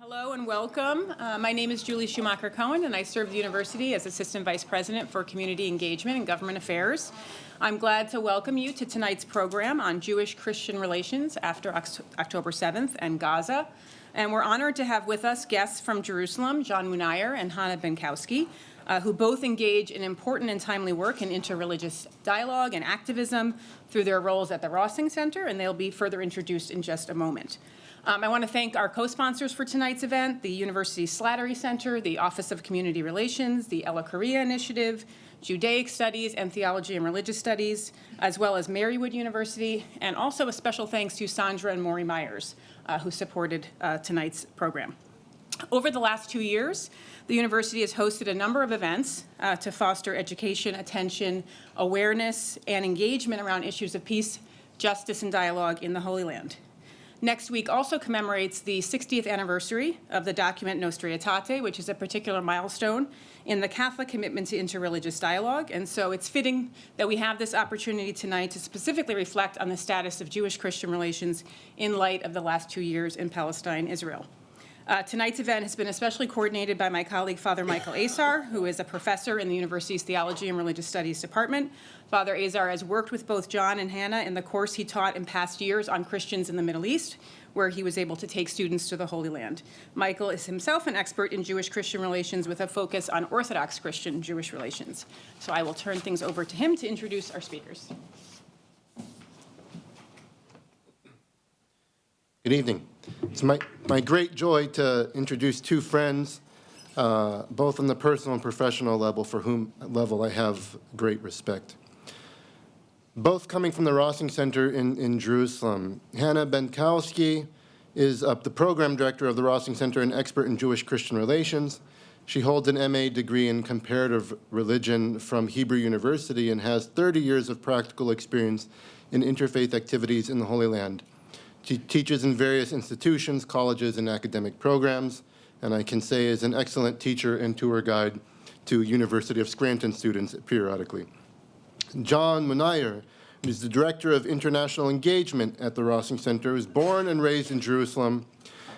Hello and welcome. My name is Julie Schumacher-Cohen, and I serve the university as Assistant Vice President for Community Engagement and Government Affairs. I'm glad to welcome you to tonight's program on Jewish-Christian relations after October 7th and Gaza. And we're honored to have with us guests from Jerusalem, John Munayer and Hana Bendcowsky, who both engage in important and timely work in interreligious dialogue and activism through their roles at the Rossing Center, and they'll be further introduced in just a moment. I want to thank our co-sponsors for tonight's event, the University Slattery Center, the Office of Community Relations, the Ella Korea Initiative, Judaic Studies and Theology and Religious Studies, as well as Marywood University, and also a special thanks to Sandra and Maury Myers, who supported tonight's program. Over the last 2 years, the university has hosted a number of events to foster education, attention, awareness, and engagement around issues of peace, justice, and dialogue in the Holy Land. Next week also commemorates the 60th anniversary of the document Nostra Aetate, which is a particular milestone in the Catholic commitment to interreligious dialogue. And so it's fitting that we have this opportunity tonight to specifically reflect on the status of Jewish-Christian relations in light of the last 2 years in Palestine, Israel. Tonight's event has been especially coordinated by my colleague, Father Michael Azar, who is a professor in the university's Theology and Religious Studies Department. Father Azar has worked with both John and Hana in the course he taught in past years on Christians in the Middle East, where he was able to take students to the Holy Land. Michael is himself an expert in Jewish-Christian relations with a focus on Orthodox Christian-Jewish relations. So I will turn things over to him to introduce our speakers. Good evening. It's my great joy to introduce two friends, both on the personal and professional level, for whom I have great respect. Both coming from the Rossing Center in Jerusalem. Hana Bendcowsky is the program director of the Rossing Center and expert in Jewish-Christian relations. She holds an MA degree in comparative religion from Hebrew University and has 30 years of practical experience in interfaith activities in the Holy Land. She teaches in various institutions, colleges, and academic programs, and I can say is an excellent teacher and tour guide to University of Scranton students periodically. John Munayer is the Director of International Engagement at the Rossing Center, was born and raised in Jerusalem,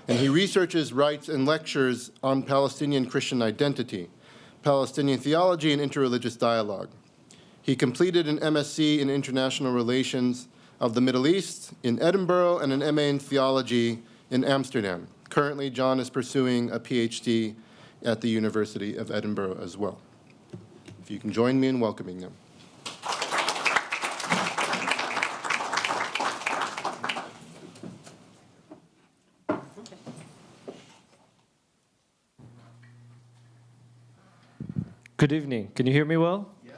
and he researches, writes, and lectures on Palestinian Christian identity, Palestinian theology, and interreligious dialogue. He completed an MSc in International Relations of the Middle East in Edinburgh and an MA in theology in Amsterdam. Currently, John is pursuing a PhD at the University of Edinburgh as well. If you can join me in welcoming them. Good evening. Can you hear me well? Yes.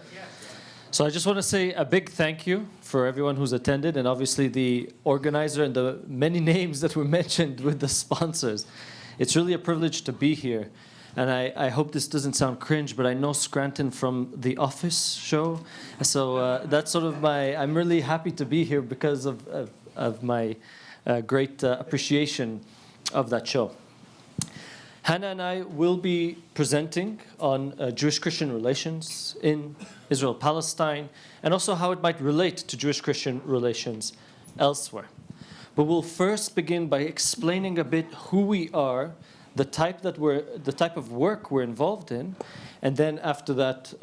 So I just want to say a big thank you for everyone who's attended, and obviously the organizer and the many names that were mentioned with the sponsors. It's really a privilege to be here. And I hope this doesn't sound cringe, but I know Scranton from The Office show. So that's sort of I'm really happy to be here because of my great appreciation of that show. Hana and I will be presenting on Jewish-Christian relations in Israel-Palestine, and also how it might relate to Jewish-Christian relations elsewhere. But we'll first begin by explaining a bit who we are, the type of work we're involved in, and then after that,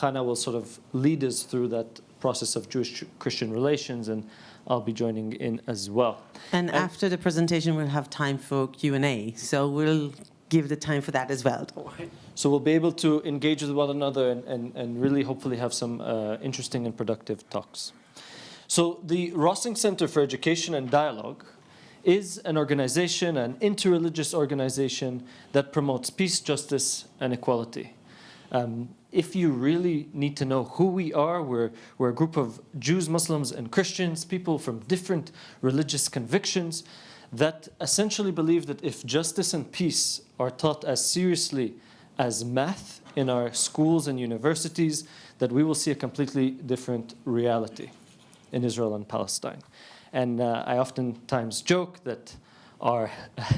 Hana will sort of lead us through that process of Jewish-Christian relations, and I'll be joining in as well. And after the presentation, we'll have time for Q&A, so we'll give the time for that as well. So we'll be able to engage with one another and really hopefully have some interesting and productive talks. So the Rossing Center for Education and Dialogue is an organization, an interreligious organization that promotes peace, justice, and equality. If you really need to know who we are, we're a group of Jews, Muslims, and Christians, people from different religious convictions, that essentially believe that if justice and peace are taught as seriously as math in our schools and universities, that we will see a completely different reality in Israel and Palestine. And I oftentimes joke that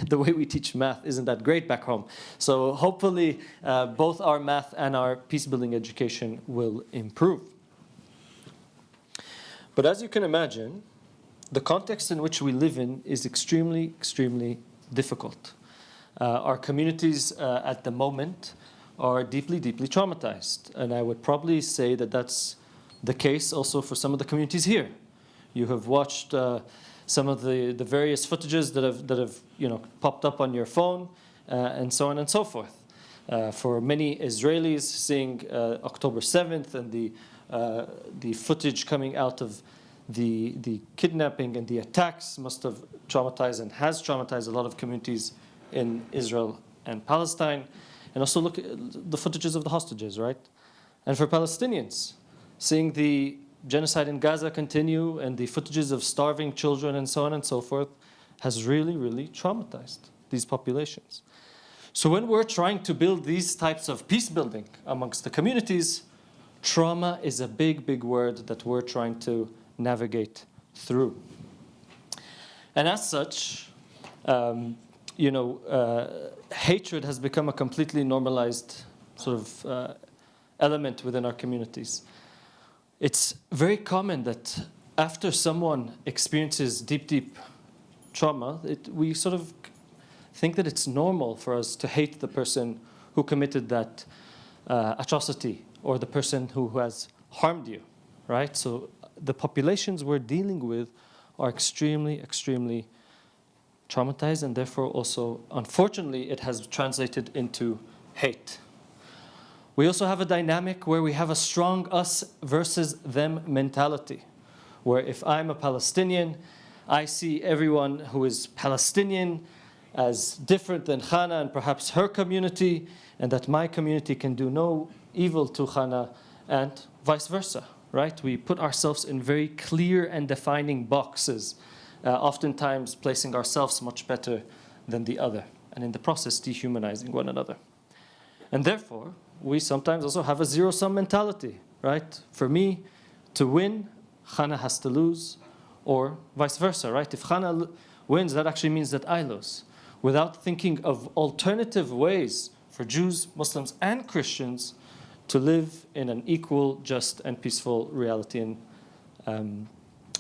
the way we teach math isn't that great back home. So hopefully both our math and our peace-building education will improve. But as you can imagine, the context in which we live in is extremely, extremely difficult. Our communities at the moment are deeply, deeply traumatized. And I would probably say that that's the case also for some of the communities here. You have watched some of the various footages that have popped up on your phone, and so on and so forth. For many Israelis, seeing October 7th and the footage coming out of the kidnapping and the attacks must have traumatized and has traumatized a lot of communities in Israel and Palestine. And also look at the footages of the hostages, right? And for Palestinians, seeing the genocide in Gaza continue and the footages of starving children and so on and so forth has really, really traumatized these populations. So when we're trying to build these types of peace building amongst the communities, trauma is a big, big word that we're trying to navigate through. And as such, hatred has become a completely normalized sort of element within our communities. It's very common that after someone experiences deep, deep trauma, we sort of think that it's normal for us to hate the person who committed that atrocity or the person who has harmed you, right? So the populations we're dealing with are extremely, extremely traumatized, and therefore also, unfortunately, it has translated into hate. We also have a dynamic where we have a strong us versus them mentality, where if I'm a Palestinian, I see everyone who is Palestinian as different than Hana and perhaps her community, and that my community can do no evil to Hana, and vice versa, right? We put ourselves in very clear and defining boxes, oftentimes placing ourselves much better than the other, and in the process dehumanizing one another. And therefore, we sometimes also have a zero-sum mentality, right? For me to win, Hana has to lose, or vice versa, right? If Hana wins, that actually means that I lose, without thinking of alternative ways for Jews, Muslims, and Christians to live in an equal, just, and peaceful reality in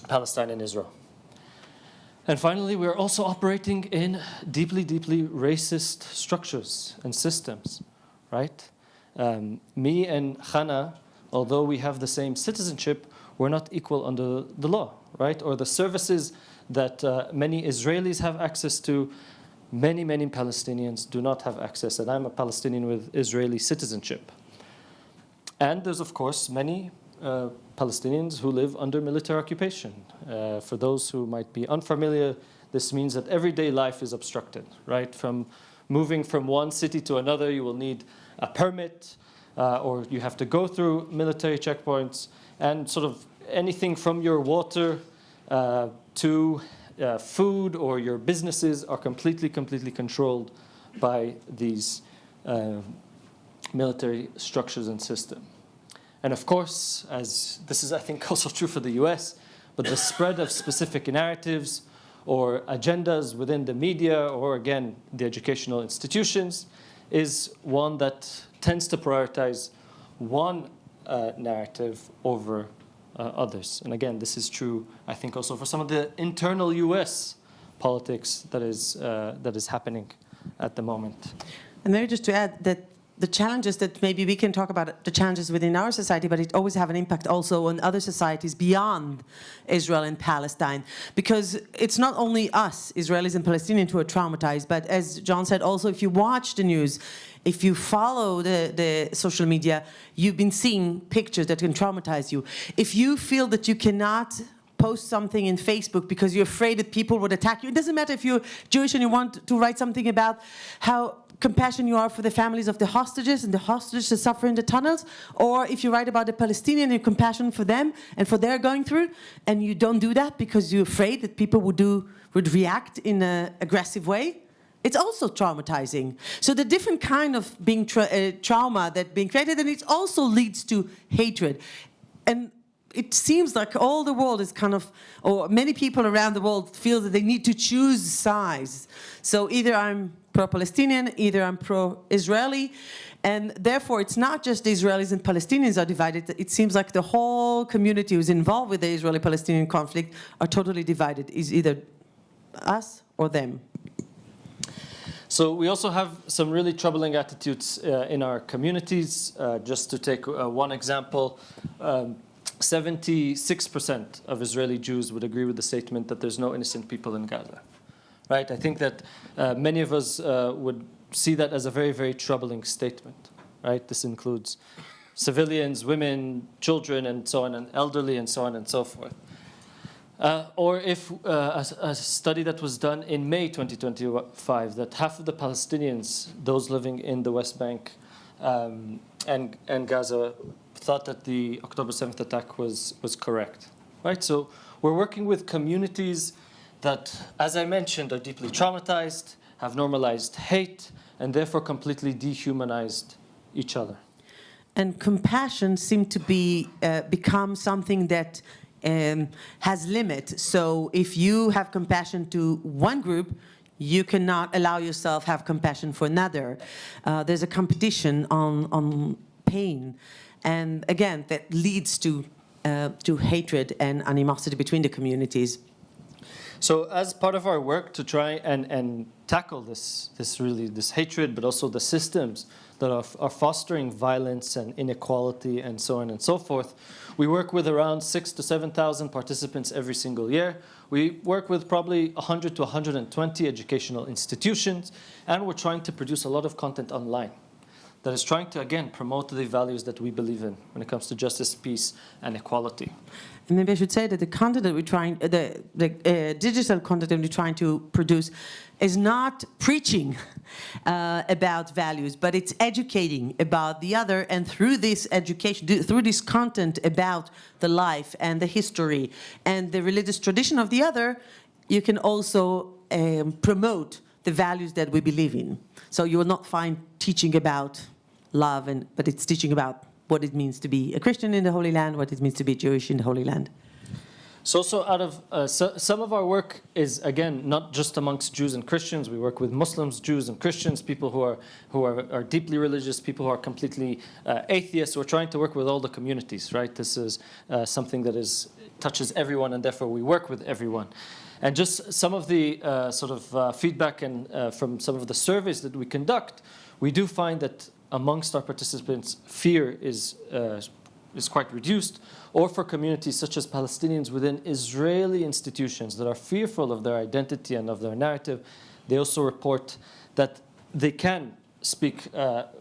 Palestine and Israel. And finally, we're also operating in deeply, deeply racist structures and systems, right? Me and Hana, although we have the same citizenship, we're not equal under the law, right? Or the services that many Israelis have access to, many, many Palestinians do not have access. And I'm a Palestinian with Israeli citizenship. And there's, of course, many Palestinians who live under military occupation. For those who might be unfamiliar, this means that everyday life is obstructed, right? From moving from one city to another, you will need a permit, or you have to go through military checkpoints, and sort of anything from your water to food or your businesses are completely, completely controlled by these military structures and system. And of course, as this is, I think, also true for the US, but the spread of specific narratives or agendas within the media or, again, the educational institutions is one that tends to prioritize one narrative over others. And again, this is true, I think, also for some of the internal US politics that is happening at the moment. And maybe just to add that the challenges that maybe we can talk about the challenges within our society, but it always have an impact also on other societies beyond Israel and Palestine. Because it's not only us, Israelis and Palestinians, who are traumatized, but as John said, also if you watch the news, if you follow the social media, you've been seeing pictures that can traumatize you. If you feel that you cannot post something in Facebook because you're afraid that people would attack you, it doesn't matter if you're Jewish and you want to write something about how compassion you are for the families of the hostages and the hostages that suffer in the tunnels, or if you write about the Palestinian and compassion for them and for their going through, and you don't do that because you're afraid that people would react in an aggressive way, it's also traumatizing. So the different kind of being trauma that being created, and it also leads to hatred. And it seems like all the world is kind of, or many people around the world feel that they need to choose sides. So either I'm pro-Palestinian, either I'm pro-Israeli, and therefore it's not just the Israelis and Palestinians are divided. It seems like the whole community who's involved with the Israeli-Palestinian conflict are totally divided. It's either us or them. So we also have some really troubling attitudes in our communities. Just to take one example, 76% of Israeli Jews would agree with the statement that there's no innocent people in Gaza. Right? I think that many of us would see that as a very, very troubling statement. Right? This includes civilians, women, children, and so on, and elderly, and so on and so forth. Or if a study that was done in May 2025, that half of the Palestinians, those living in the West Bank and Gaza, thought that the October 7th attack was correct. Right? So we're working with communities that, as I mentioned, are deeply traumatized, have normalized hate, and therefore completely dehumanized each other. And compassion seemed to be become something that has limit. So if you have compassion to one group, you cannot allow yourself have compassion for another. There's a competition on pain, and again, that leads to hatred and animosity between the communities. So as part of our work to try and tackle this hatred, but also the systems that are fostering violence and inequality and so on and so forth, we work with around 6,000 to 7,000 participants every single year. We work with probably 100 to 120 educational institutions, and we're trying to produce a lot of content online that is trying to, again, promote the values that we believe in when it comes to justice, peace, and equality. And maybe I should say that the content that we're trying, the digital content that we're trying to produce is not preaching about values, but it's educating about the other, and through this education, through this content about the life and the history and the religious tradition of the other, you can also promote the values that we believe in. So you will not find teaching about love, but it's teaching about what it means to be a Christian in the Holy Land, what it means to be Jewish in the Holy Land. So out of some of our work is, again, not just amongst Jews and Christians. We work with Muslims, Jews, and Christians, people who are deeply religious, people who are completely atheists. We're trying to work with all the communities, right? This is something that touches everyone, and therefore we work with everyone. And just some of the feedback and from some of the surveys that we conduct, we do find that amongst our participants, fear is quite reduced, or for communities such as Palestinians within Israeli institutions that are fearful of their identity and of their narrative, they also report that they can speak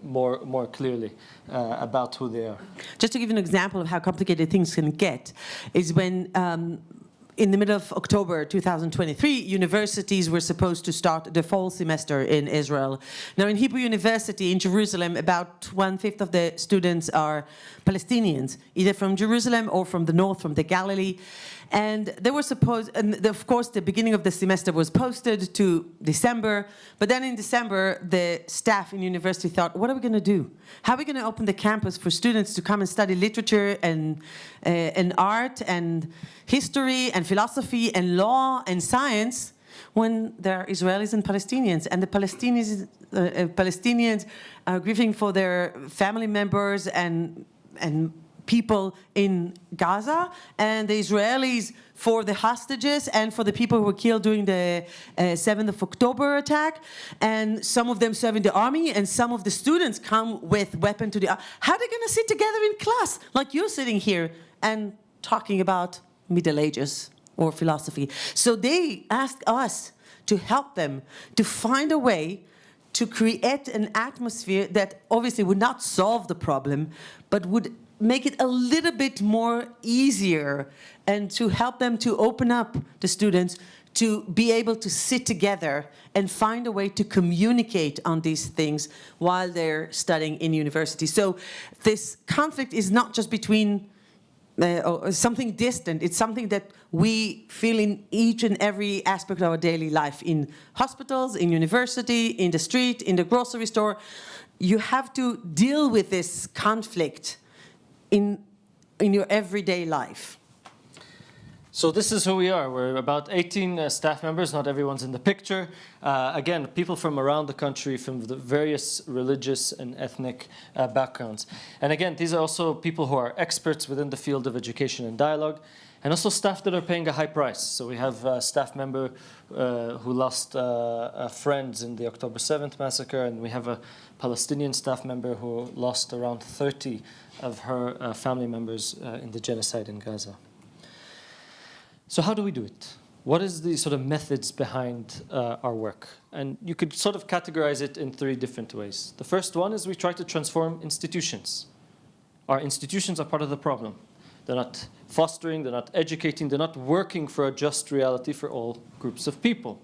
more clearly about who they are. Just to give you an example of how complicated things can get, is when in the middle of October 2023, universities were supposed to start the fall semester in Israel. Now, in Hebrew University in Jerusalem, about 1/5 of the students are Palestinians, either from Jerusalem or from the north, from the Galilee. And they were supposed, and of course, the beginning of the semester was posted to December. But then in December, the staff in university thought, what are we going to do? How are we going to open the campus for students to come and study literature and art and history and philosophy and law and science when there are Israelis and Palestinians? And the Palestinians are grieving for their family members and people in Gaza, and the Israelis for the hostages and for the people who were killed during the 7th of October attack. And some of them serve in the army, and some of the students come with weapons to the army. How are they going to sit together in class, like you're sitting here and talking about Middle Ages or philosophy? So they asked us to help them to find a way to create an atmosphere that obviously would not solve the problem, but would make it a little bit more easier, and to help them to open up the students to be able to sit together and find a way to communicate on these things while they're studying in university. So this conflict is not just between something distant. It's something that we feel in each and every aspect of our daily life, in hospitals, in university, in the street, in the grocery store. You have to deal with this conflict in your everyday life. So this is who we are. We're about 18 staff members. Not everyone's in the picture. Again, people from around the country, from the various religious and ethnic backgrounds. And again, these are also people who are experts within the field of education and dialogue. and also staff that are paying a high price. So we have a staff member who lost friends in the October 7th massacre, and we have a Palestinian staff member who lost around 30 of her family members in the genocide in Gaza. So how do we do it? What is the sort of methods behind our work? And you could sort of categorize it in 3 different ways. The first one is we try to transform institutions. Our institutions are part of the problem. They're not fostering, they're not educating, they're not working for a just reality for all groups of people.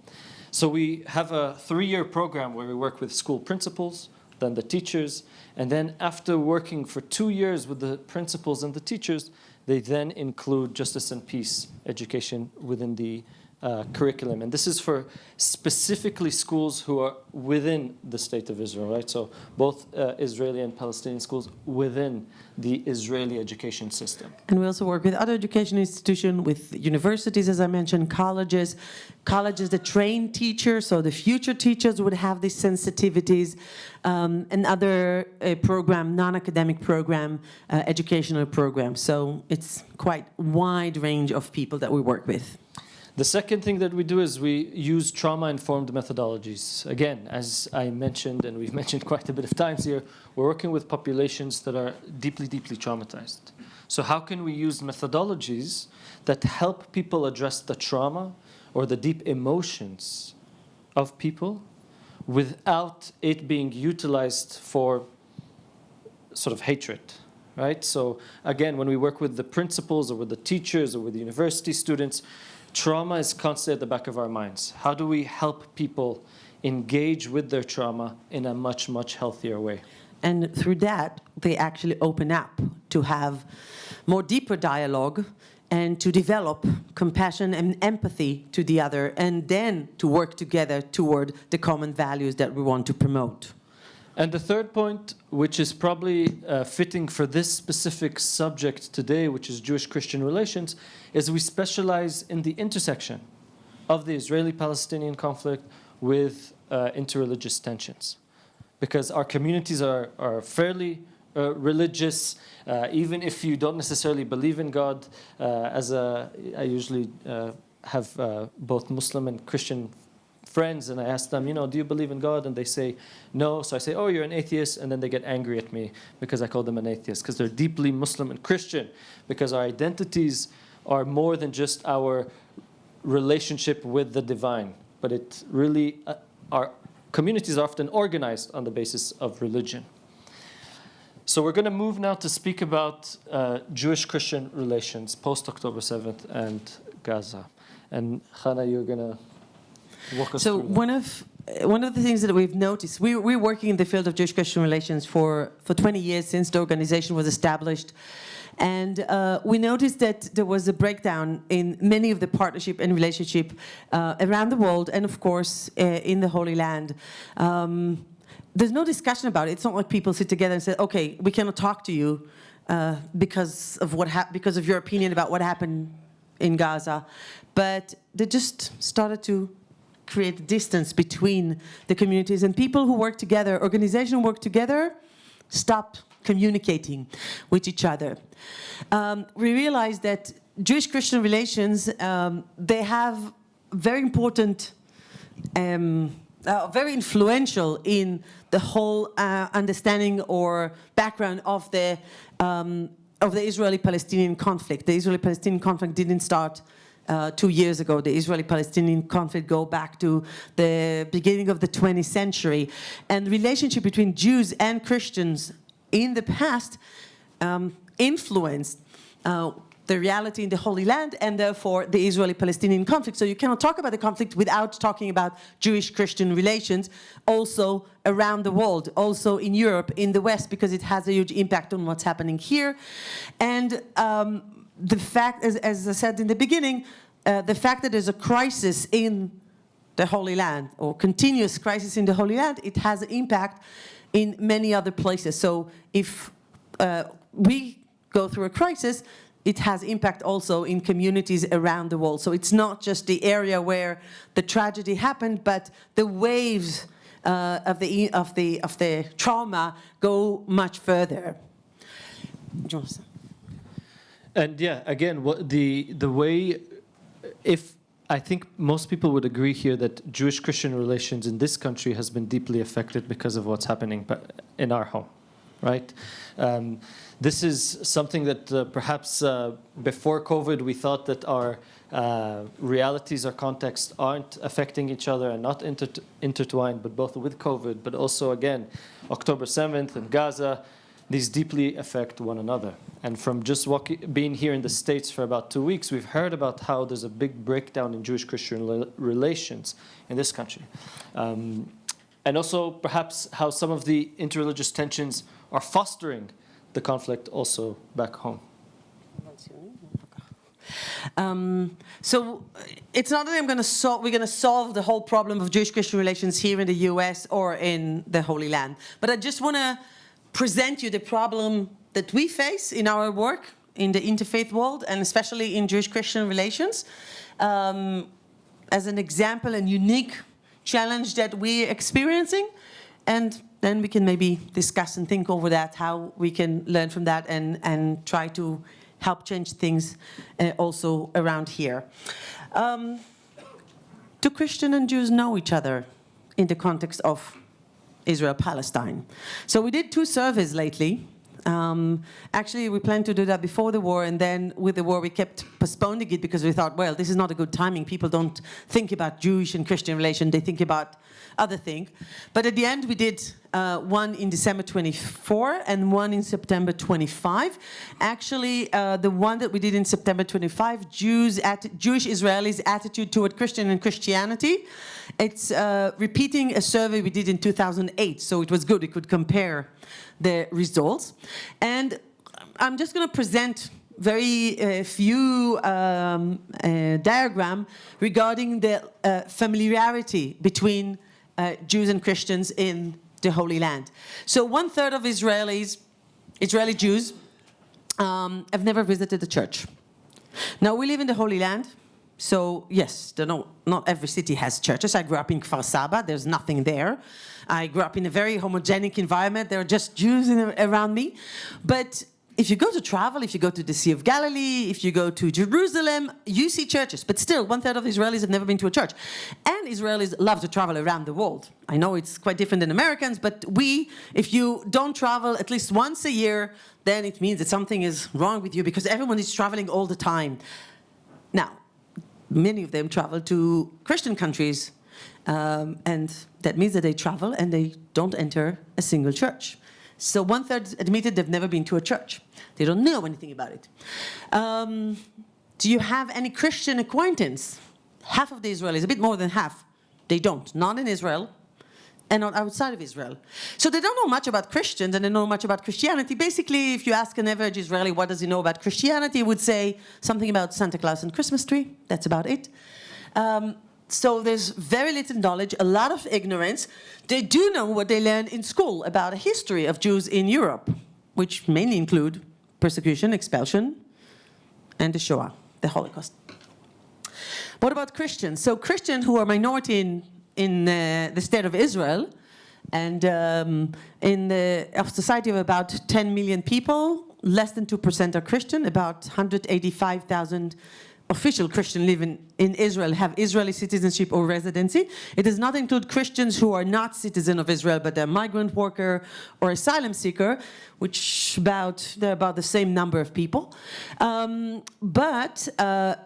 So we have a 3-year program where we work with school principals, then the teachers, and then after working for 2 years with the principals and the teachers, they then include justice and peace education within the curriculum. And this is for specifically schools who are within the State of Israel, right? So both Israeli and Palestinian schools within the Israeli education system. And we also work with other education institutions, with universities, as I mentioned, colleges that train teachers, so the future teachers would have these sensitivities, and other program, non-academic program, educational programs. So it's quite a wide range of people that we work with. The second thing that we do is we use trauma-informed methodologies. Again, as I mentioned, and we've mentioned quite a bit of times here, we're working with populations that are deeply, deeply traumatized. So how can we use methodologies that help people address the trauma or the deep emotions of people without it being utilized for sort of hatred, right? So again, when we work with the principals or with the teachers or with the university students, trauma is constantly at the back of our minds. How do we help people engage with their trauma in a much, much healthier way? And through that, they actually open up to have more deeper dialogue and to develop compassion and empathy to the other, and then to work together toward the common values that we want to promote. And the third point, which is probably fitting for this specific subject today, which is Jewish-Christian relations, is we specialize in the intersection of the Israeli-Palestinian conflict with interreligious tensions. Because our communities are fairly religious, even if you don't necessarily believe in God. I usually have both Muslim and Christian friends, and I ask them, do you believe in God? And they say, no. So I say, oh, you're an atheist. And then they get angry at me because I call them an atheist, because they're deeply Muslim and Christian, because our identities are more than just our relationship with the divine. But it really, our communities are often organized on the basis of religion. So we're going to move now to speak about Jewish-Christian relations post-October 7th and Gaza. And Hana, you're going to walk us through that. One of the things that we've noticed, we're working in the field of Jewish-Christian relations for 20 years since the organization was established. And we noticed that there was a breakdown in many of the partnership and relationship around the world, and of course in the Holy Land. There's no discussion about it. It's not like people sit together and say, okay, we cannot talk to you because of your opinion about what happened in Gaza. But they just started to create distance between the communities, and people who work together, organizations who work together, stopped communicating with each other. We realized that Jewish-Christian relations, they have very important, very influential in the whole understanding or background of the Israeli-Palestinian conflict. The Israeli-Palestinian conflict didn't start 2 years ago. The Israeli-Palestinian conflict go back to the beginning of the 20th century. And the relationship between Jews and Christians in the past influenced the reality in the Holy Land, and therefore the Israeli-Palestinian conflict. So you cannot talk about the conflict without talking about Jewish-Christian relations, also around the world, also in Europe, in the West, because it has a huge impact on what's happening here. And the fact, as I said in the beginning, the fact that there's a crisis in the Holy Land, or continuous crisis in the Holy Land, it has an impact in many other places. So if we go through a crisis, it has impact also in communities around the world. So it's not just the area where the tragedy happened, but the waves of the trauma go much further. And yeah, again, the way, if I think most people would agree here that Jewish-Christian relations in this country has been deeply affected because of what's happening in our home, right? This is something that perhaps before COVID we thought that our realities or contexts aren't affecting each other and not intertwined, but both with COVID, but also, again, October 7th and Gaza, these deeply affect one another. And from just being here in the States for about 2 weeks, we've heard about how there's a big breakdown in Jewish-Christian relations in this country. And also perhaps how some of the interreligious tensions are fostering the conflict also back home. So it's not that we're going to solve the whole problem of Jewish-Christian relations here in the US or in the Holy Land. But I just want to present you the problem that we face in our work in the interfaith world, and especially in Jewish-Christian relations, as an example and unique challenge that we're experiencing. And then we can maybe discuss and think over that, how we can learn from that and try to help change things also around here. Do Christian and Jews know each other in the context of Israel-Palestine? So we did 2 surveys lately. Actually, we planned to do that before the war, and then with the war we kept postponing it because we thought, well, this is not a good timing. People don't think about Jewish and Christian relation, they think about other things. But at the end we did one in December 24 and one in September 25. Actually, the one that we did in September 25, Jewish Israelis' attitude toward Christian and Christianity. It's repeating a survey we did in 2008, so it was good. We could compare the results. And I'm just going to present very few diagram regarding the familiarity between Jews and Christians in the Holy Land. So 1/3 of Israeli Jews, have never visited a church. Now, we live in the Holy Land, so yes, not every city has churches. I grew up in Kfar Saba, there's nothing there. I grew up in a very homogenic environment, there are just Jews around me. But if you go to travel, if you go to the Sea of Galilee, if you go to Jerusalem, you see churches. But still, 1/3 of Israelis have never been to a church. And Israelis love to travel around the world. I know it's quite different than Americans, but if you don't travel at least once a year, then it means that something is wrong with you because everyone is traveling all the time. Now, many of them travel to Christian countries, and that means that they travel and they don't enter a single church. So 1/3 admitted they've never been to a church. They don't know anything about it. Do you have any Christian acquaintance? Half of the Israelis, a bit more than half, they don't. Not in Israel and not outside of Israel. So they don't know much about Christians and they don't know much about Christianity. Basically, if you ask an average Israeli what does he know about Christianity, he would say something about Santa Claus and Christmas tree. That's about it. So there's very little knowledge, a lot of ignorance. They do know what they learned in school about a history of Jews in Europe, which mainly include persecution, expulsion, and the Shoah, the Holocaust. What about Christians? So Christians who are minority in the state of Israel, and in a society of about 10 million people, less than 2% are Christian, about 185,000 official Christian live in Israel, have Israeli citizenship or residency. It does not include Christians who are not citizens of Israel, but they're migrant worker or asylum seeker, which they're about the same number of people. But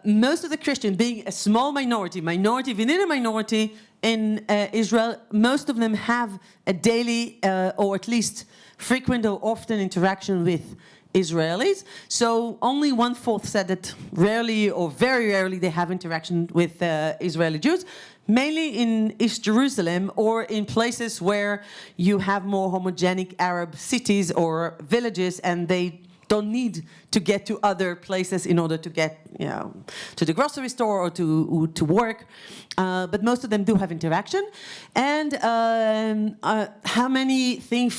most of the Christians, being a small minority within a minority in Israel, most of them have a daily or at least frequent or often interaction with Israelis. So only 1/4 said that rarely or very rarely they have interaction with Israeli Jews, mainly in East Jerusalem or in places where you have more homogenic Arab cities or villages and they don't need to get to other places in order to get to the grocery store or to work. But most of them do have interaction. And how many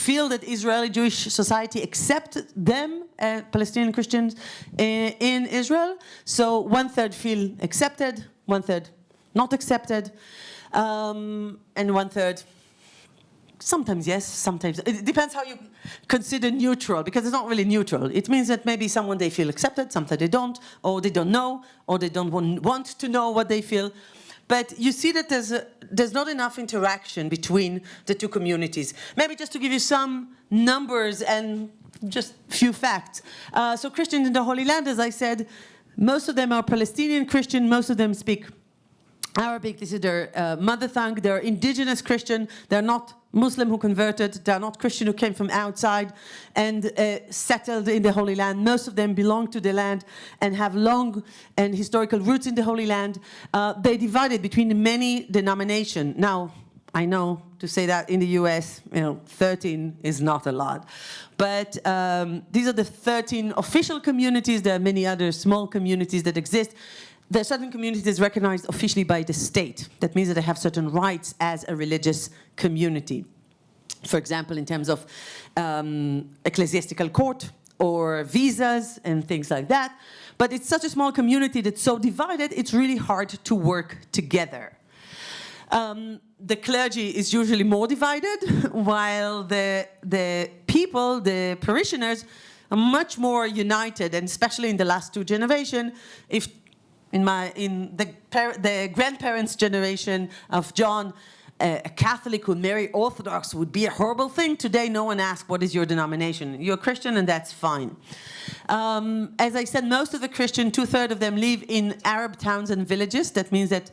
feel that Israeli Jewish society accept them, Palestinian Christians, in Israel? So 1/3 feel accepted, 1/3 not accepted, and 1/3 Sometimes yes, sometimes. It depends how you consider neutral, because it's not really neutral. It means that maybe someone they feel accepted, sometimes they don't, or they don't know, or they don't want to know what they feel. But you see that there's not enough interaction between the two communities. Maybe just to give you some numbers and just a few facts. So Christians in the Holy Land, as I said, most of them are Palestinian Christian, most of them speak Arabic, this is their mother tongue. They're indigenous Christian. They're not Muslim who converted. They're not Christian who came from outside and settled in the Holy Land. Most of them belong to the land and have long and historical roots in the Holy Land. They divided between many denominations. Now, I know to say that in the US, 13 is not a lot. But these are the 13 official communities. There are many other small communities that exist. There are certain communities recognized officially by the state. That means that they have certain rights as a religious community. For example, in terms of ecclesiastical court or visas and things like that. But it's such a small community that's so divided, it's really hard to work together. The clergy is usually more divided, while the people, the parishioners, are much more united, and especially in the last two generations. If in the grandparents' generation of John, a Catholic who marry Orthodox would be a horrible thing. Today, no one asks, what is your denomination? You're a Christian, and that's fine. As I said, most of the Christian, 2/3 of them live in Arab towns and villages. That means that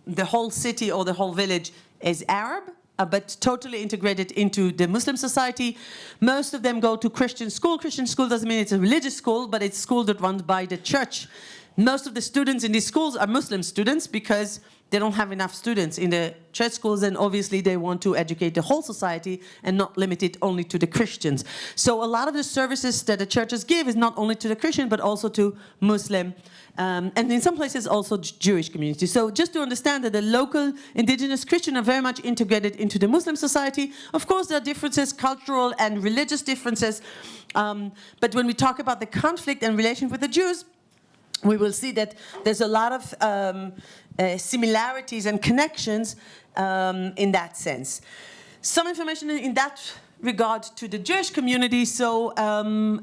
the whole city or the whole village is Arab, but totally integrated into the Muslim society. Most of them go to Christian school. Christian school doesn't mean it's a religious school, but it's a school that runs by the church. Most of the students in these schools are Muslim students because they don't have enough students in the church schools, and obviously they want to educate the whole society and not limit it only to the Christians. So a lot of the services that the churches give is not only to the Christian, but also to Muslim, and in some places also Jewish communities. So just to understand that the local indigenous Christian are very much integrated into the Muslim society. Of course, there are differences, cultural and religious differences, but when we talk about the conflict and relation with the Jews, we will see that there's a lot of similarities and connections in that sense. Some information in that regard to the Jewish community. So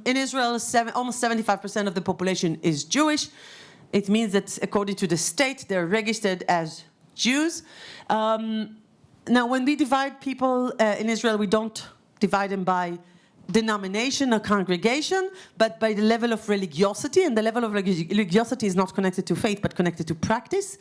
in Israel, almost 75% of the population is Jewish. It means that according to the state, they're registered as Jews. Now, when we divide people in Israel, we don't divide them by denomination or congregation, but by the level of religiosity, and the level of religiosity is not connected to faith, but connected to practice.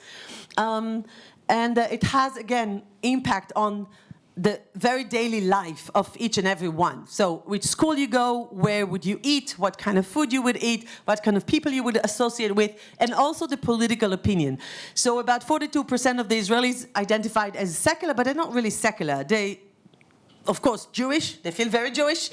And it has, again, impact on the very daily life of each and every one. So which school you go, where would you eat, what kind of food you would eat, what kind of people you would associate with, and also the political opinion. So about 42% of the Israelis identified as secular, but they're not really secular. They, of course, Jewish. They feel very Jewish.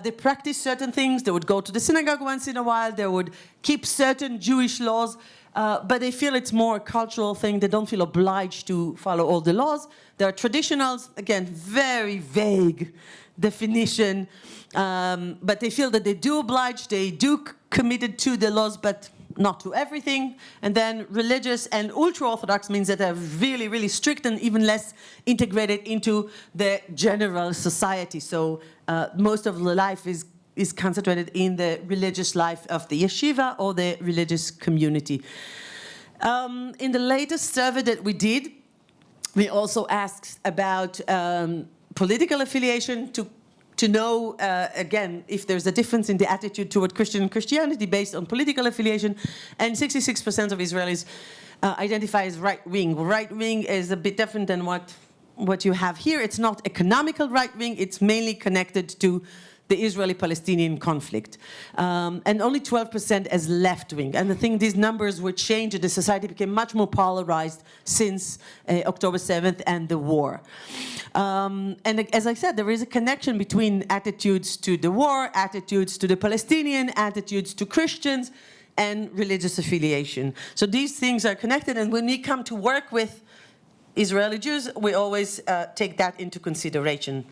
They practice certain things. They would go to the synagogue once in a while. They would keep certain Jewish laws. But they feel it's more a cultural thing. They don't feel obliged to follow all the laws. There are traditionals, again, very vague definition. But they feel that they do oblige. They do committed to the laws, but not to everything. And then religious and ultra-Orthodox means that they're really, really strict and even less integrated into the general society. So most of the life is concentrated in the religious life of the yeshiva or the religious community. In the latest survey that we did, we also asked about political affiliation to know, again, if there's a difference in the attitude toward Christianity based on political affiliation. And 66% of Israelis identify as right-wing. Right-wing is a bit different than what you have here. It's not economical right-wing. It's mainly connected to the Israeli-Palestinian conflict. And only 12% as left-wing. And I think these numbers were changed and the society became much more polarized since October 7th and the war. And as I said, there is a connection between attitudes to the war, attitudes to the Palestinian, attitudes to Christians, and religious affiliation. So these things are connected, and when we come to work with Israeli Jews, we always take that into consideration.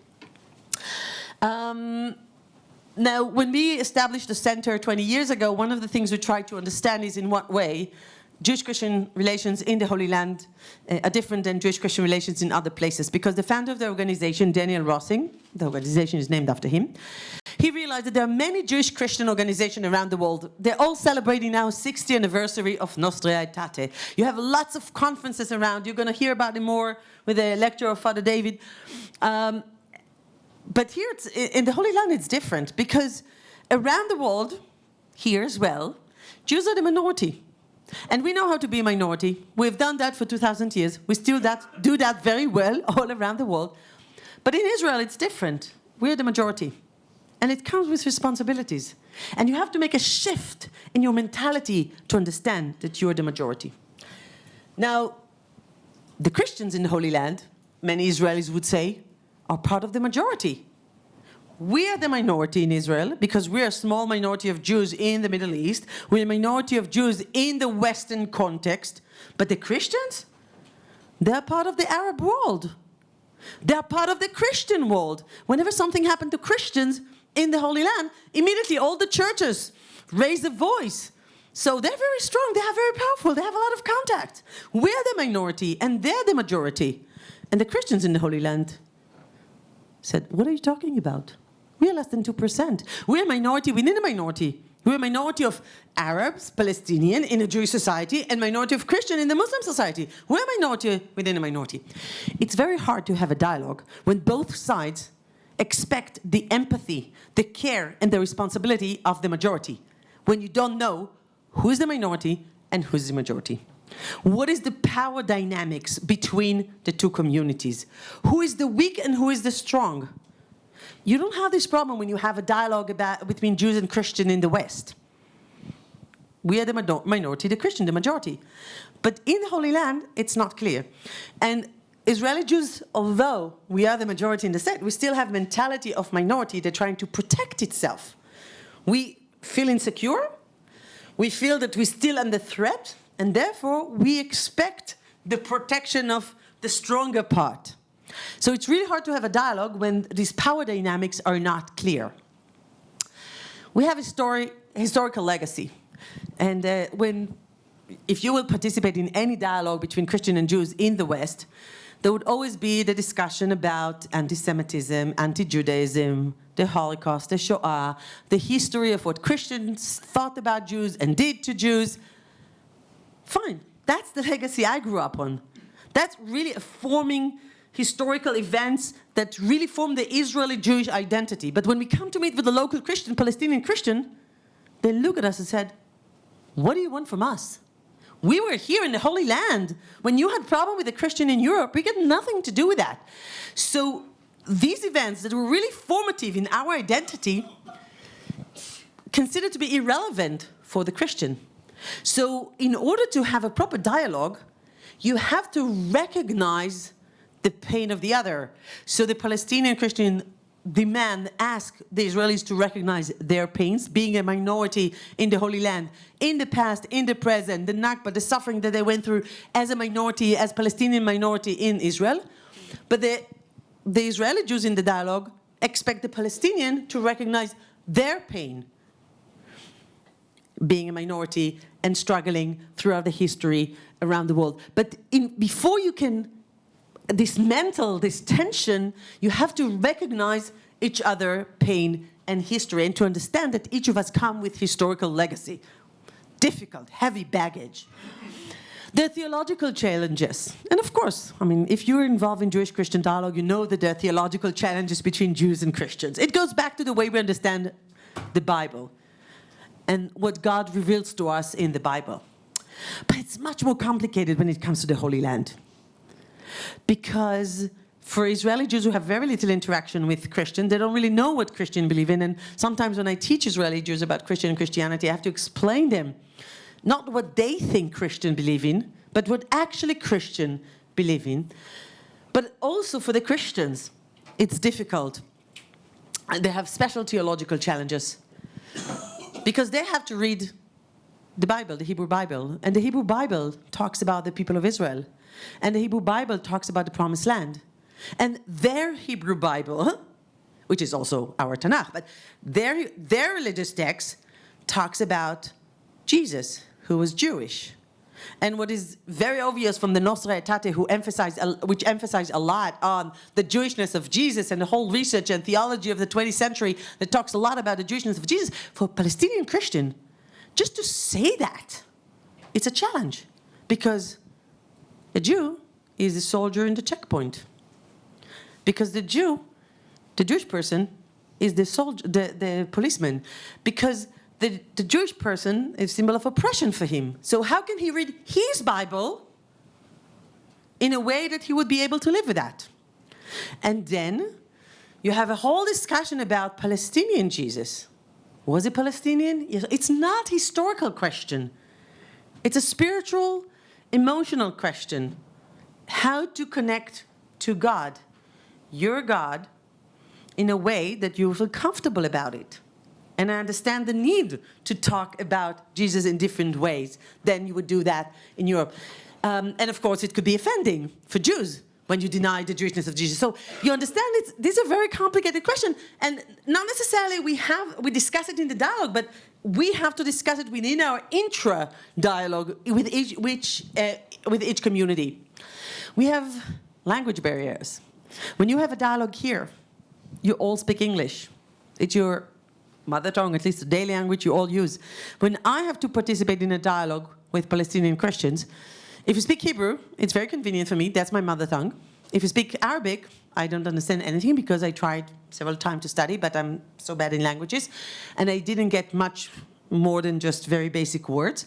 Now, when we established the center 20 years ago, one of the things we tried to understand is in what way Jewish-Christian relations in the Holy Land are different than Jewish-Christian relations in other places, because the founder of the organization, Daniel Rossing, the organization is named after him, he realized that there are many Jewish-Christian organizations around the world. They're all celebrating now 60th anniversary of Nostra Aetate. You have lots of conferences around. You're going to hear about it more with a lecture of Father David. But here, in the Holy Land, it's different, because around the world, here as well, Jews are the minority. And we know how to be a minority. We've done that for 2,000 years. We still do that very well all around the world. But in Israel, it's different. We're the majority. And it comes with responsibilities. And you have to make a shift in your mentality to understand that you're the majority. Now, the Christians in the Holy Land, many Israelis would say, are part of the majority. We are the minority in Israel because we're a small minority of Jews in the Middle East. We're a minority of Jews in the Western context. But the Christians, they're part of the Arab world. They're part of the Christian world. Whenever something happened to Christians in the Holy Land, immediately all the churches raise a voice. So they're very strong, they are very powerful, they have a lot of contact. We're the minority and they're the majority. And the Christians in the Holy Land said, what are you talking about? We are less than 2%. We're a minority within a minority. We're a minority of Arabs, Palestinian in a Jewish society, and minority of Christian in the Muslim society. We're a minority within a minority. It's very hard to have a dialogue when both sides expect the empathy, the care, and the responsibility of the majority, when you don't know who's the minority and who's the majority. What is the power dynamics between the two communities? Who is the weak and who is the strong? You don't have this problem when you have a dialogue between Jews and Christians in the West. We are the minority, the Christian, the majority. But in the Holy Land, it's not clear. And Israeli Jews, although we are the majority in the state, we still have mentality of minority. They're trying to protect itself. We feel insecure. We feel that we're still under threat. And therefore, we expect the protection of the stronger part. So it's really hard to have a dialogue when these power dynamics are not clear. We have a historical legacy. And if you will participate in any dialogue between Christian and Jews in the West, there would always be the discussion about anti-Semitism, anti-Judaism, the Holocaust, the Shoah, the history of what Christians thought about Jews and did to Jews. Fine, that's the legacy I grew up on. That's really a forming historical events that really form the Israeli Jewish identity. But when we come to meet with the local Christian, Palestinian Christian, they look at us and said, what do you want from us? We were here in the Holy Land. When you had problem with a Christian in Europe, we got nothing to do with that. So these events that were really formative in our identity, considered to be irrelevant for the Christian. So in order to have a proper dialogue, you have to recognize the pain of the other. So the Palestinian Christian ask the Israelis to recognize their pains, being a minority in the Holy Land, in the past, in the present, the Nakba, the suffering that they went through as a minority, as Palestinian minority in Israel. But the Israeli Jews in the dialogue expect the Palestinian to recognize their pain, being a minority and struggling throughout the history around the world. But before you can dismantle this tension, you have to recognize each other pain and history, and to understand that each of us come with historical legacy. Difficult, heavy baggage. There are theological challenges. And of course, I mean, if you're involved in Jewish-Christian dialogue, you know that there are theological challenges between Jews and Christians. It goes back to the way we understand the Bible and what God reveals to us in the Bible. But it's much more complicated when it comes to the Holy Land. Because for Israeli Jews who have very little interaction with Christians, they don't really know what Christians believe in. And sometimes when I teach Israeli Jews about Christian and Christianity, I have to explain them not what they think Christians believe in, but what actually Christians believe in. But also for the Christians, it's difficult. And they have special theological challenges because they have to read the Bible, the Hebrew Bible. And the Hebrew Bible talks about the people of Israel. And the Hebrew Bible talks about the Promised Land. And their Hebrew Bible, which is also our Tanakh, but their religious text talks about Jesus, who was Jewish. And what is very obvious from the Nostra Aetate, which emphasized a lot on the Jewishness of Jesus and the whole research and theology of the 20th century that talks a lot about the Jewishness of Jesus, for a Palestinian Christian, just to say that, it's a challenge. Because a Jew is a soldier in the checkpoint. Because the Jewish person, is the soldier, the policeman. Because the Jewish person is a symbol of oppression for him. So how can he read his Bible in a way that he would be able to live with that? And then you have a whole discussion about Palestinian Jesus. Was he Palestinian? Yes. It's not a historical question. It's a spiritual, emotional question. How to connect to God, your God, in a way that you feel comfortable about it. And I understand the need to talk about Jesus in different ways than you would do that in Europe. And of course, it could be offending for Jews when you deny the Jewishness of Jesus. So you understand this is a very complicated question. And not necessarily we discuss it in the dialogue, but we have to discuss it within our intra-dialogue with each community. We have language barriers. When you have a dialogue here, you all speak English. It's your mother tongue, at least the daily language you all use. When I have to participate in a dialogue with Palestinian Christians, if you speak Hebrew, it's very convenient for me. That's my mother tongue. If you speak Arabic, I don't understand anything because I tried several times to study, but I'm so bad in languages. And I didn't get much more than just very basic words.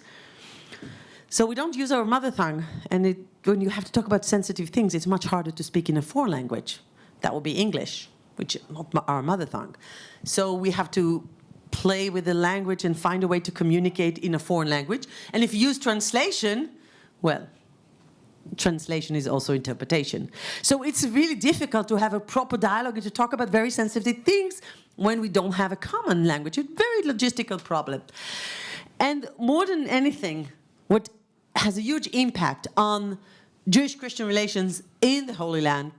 So we don't use our mother tongue. And when you have to talk about sensitive things, it's much harder to speak in a foreign language. That would be English, which is not our mother tongue. So we have to play with the language and find a way to communicate in a foreign language. And if you use translation, well, translation is also interpretation. So it's really difficult to have a proper dialogue and to talk about very sensitive things when we don't have a common language. It's a very logistical problem. And more than anything, what has a huge impact on Jewish-Christian relations in the Holy Land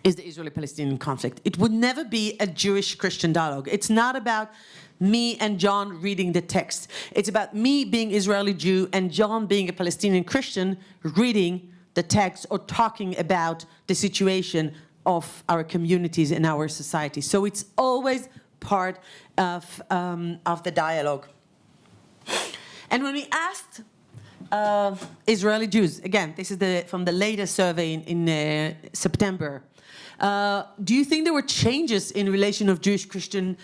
is the Israeli-Palestinian conflict. It would never be a Jewish-Christian dialogue. It's not about me and John reading the text. It's about me being Israeli Jew and John being a Palestinian Christian reading the text or talking about the situation of our communities and our society. So it's always part of the dialogue. And when we asked Israeli Jews, again, this is from the latest survey in September, do you think there were changes in relation of Jewish-Christian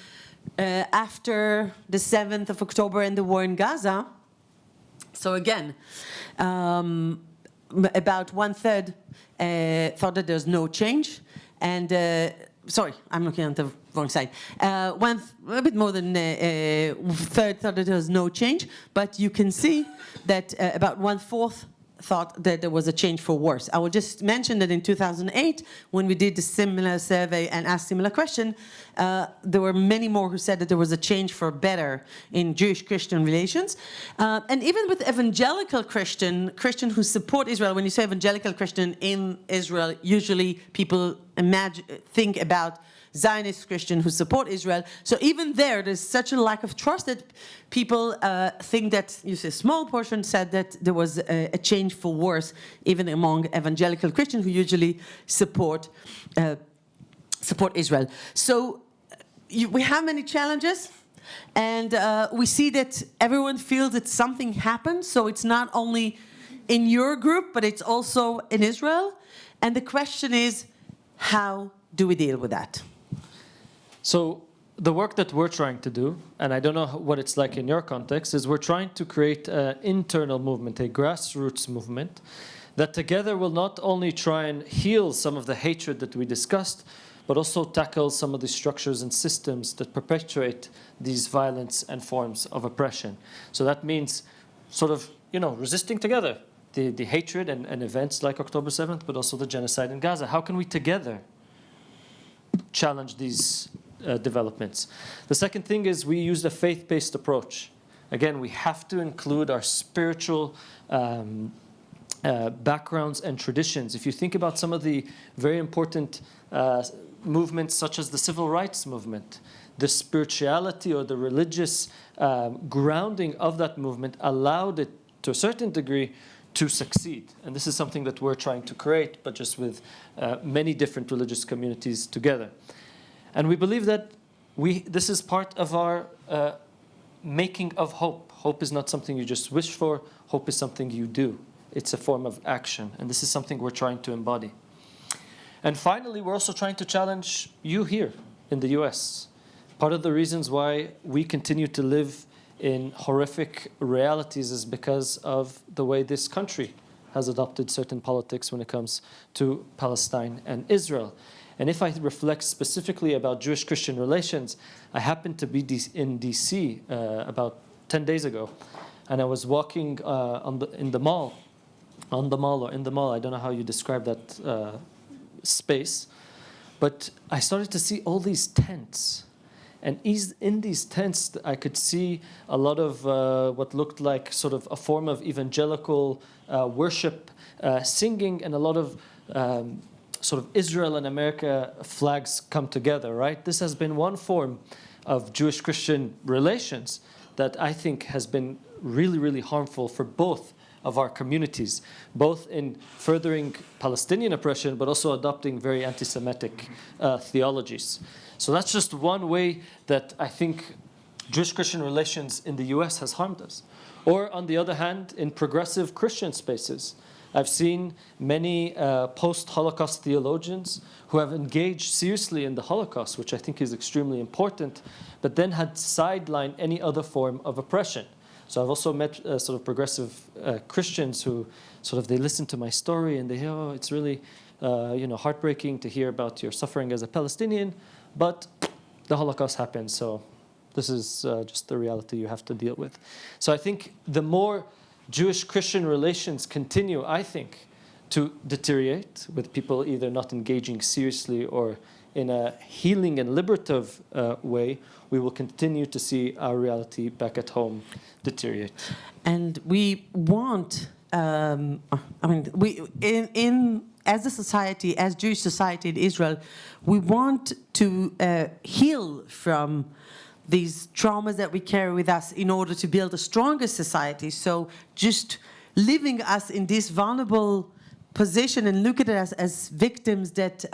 after the 7th of October and the war in Gaza? So again, about 1/3 thought that there's no change. And, sorry, I'm looking at the wrong side. A bit more than a third thought that there was no change. But you can see that about 1/4 thought that there was a change for worse. I will just mention that in 2008, when we did the similar survey and asked similar question, there were many more who said that there was a change for better in Jewish-Christian relations. And even with evangelical Christian who support Israel, when you say evangelical Christian in Israel, usually people think about Zionist Christian who support Israel. So even there's such a lack of trust that people think that, you see, a small portion said that there was a change for worse, even among evangelical Christians who usually support Israel. So we have many challenges, and we see that everyone feels that something happened. So it's not only in your group, but it's also in Israel. And the question is, how do we deal with that? So the work that we're trying to do, and I don't know what it's like in your context, is we're trying to create an internal movement, a grassroots movement, that together will not only try and heal some of the hatred that we discussed, but also tackle some of the structures and systems that perpetuate these violence and forms of oppression. So that means sort of, resisting together the hatred and events like October 7th, but also the genocide in Gaza. How can we together challenge these developments? The second thing is we use a faith-based approach. Again, we have to include our spiritual backgrounds and traditions. If you think about some of the very important movements such as the civil rights movement, the spirituality or the religious grounding of that movement allowed it to a certain degree, to succeed. And this is something that we're trying to create, but just with many different religious communities together. And we believe that this is part of our making of hope. Hope is not something you just wish for. Hope is something you do. It's a form of action. And this is something we're trying to embody. And finally, we're also trying to challenge you here in the US. Part of the reasons why we continue to live in horrific realities is because of the way this country has adopted certain politics when it comes to Palestine and Israel. And if I reflect specifically about Jewish-Christian relations, I happened to be in DC about 10 days ago, and I was walking in the mall, I don't know how you describe that space, but I started to see all these tents. And in these tents, I could see a lot of what looked like sort of a form of evangelical worship, singing, and a lot of sort of Israel and America flags come together, right? This has been one form of Jewish-Christian relations that I think has been really, really harmful for both of our communities, both in furthering Palestinian oppression, but also adopting very anti-Semitic theologies. So that's just one way that I think Jewish-Christian relations in the US has harmed us. Or on the other hand, in progressive Christian spaces, I've seen many post-Holocaust theologians who have engaged seriously in the Holocaust, which I think is extremely important, but then had sidelined any other form of oppression. So I've also met sort of progressive Christians who sort of, they listen to my story and they hear, oh, it's really heartbreaking to hear about your suffering as a Palestinian, but the Holocaust happened, so this is just the reality you have to deal with. So I think the more Jewish-Christian relations continue, I think, to deteriorate, with people either not engaging seriously or in a healing and liberative way, we will continue to see our reality back at home deteriorate. And we want, as a society, as Jewish society in Israel, we want to heal from these traumas that we carry with us in order to build a stronger society. So just leaving us in this vulnerable position and look at us as victims that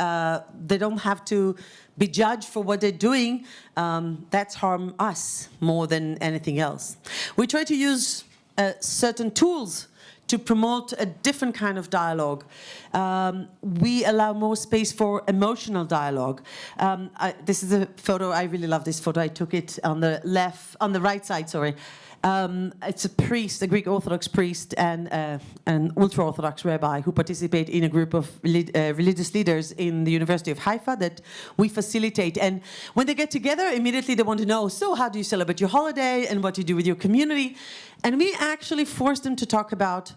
they don't have to be judged for what they're doing, that's harm us more than anything else. We try to use certain tools to promote a different kind of dialogue. We allow more space for emotional dialogue. This is a photo, I really love this photo. I took it on the right side, sorry. It's a priest, a Greek Orthodox priest, and an ultra-Orthodox rabbi who participate in a group of religious leaders in the University of Haifa that we facilitate. And when they get together, immediately they want to know, so how do you celebrate your holiday and what do you do with your community? And we actually force them to talk about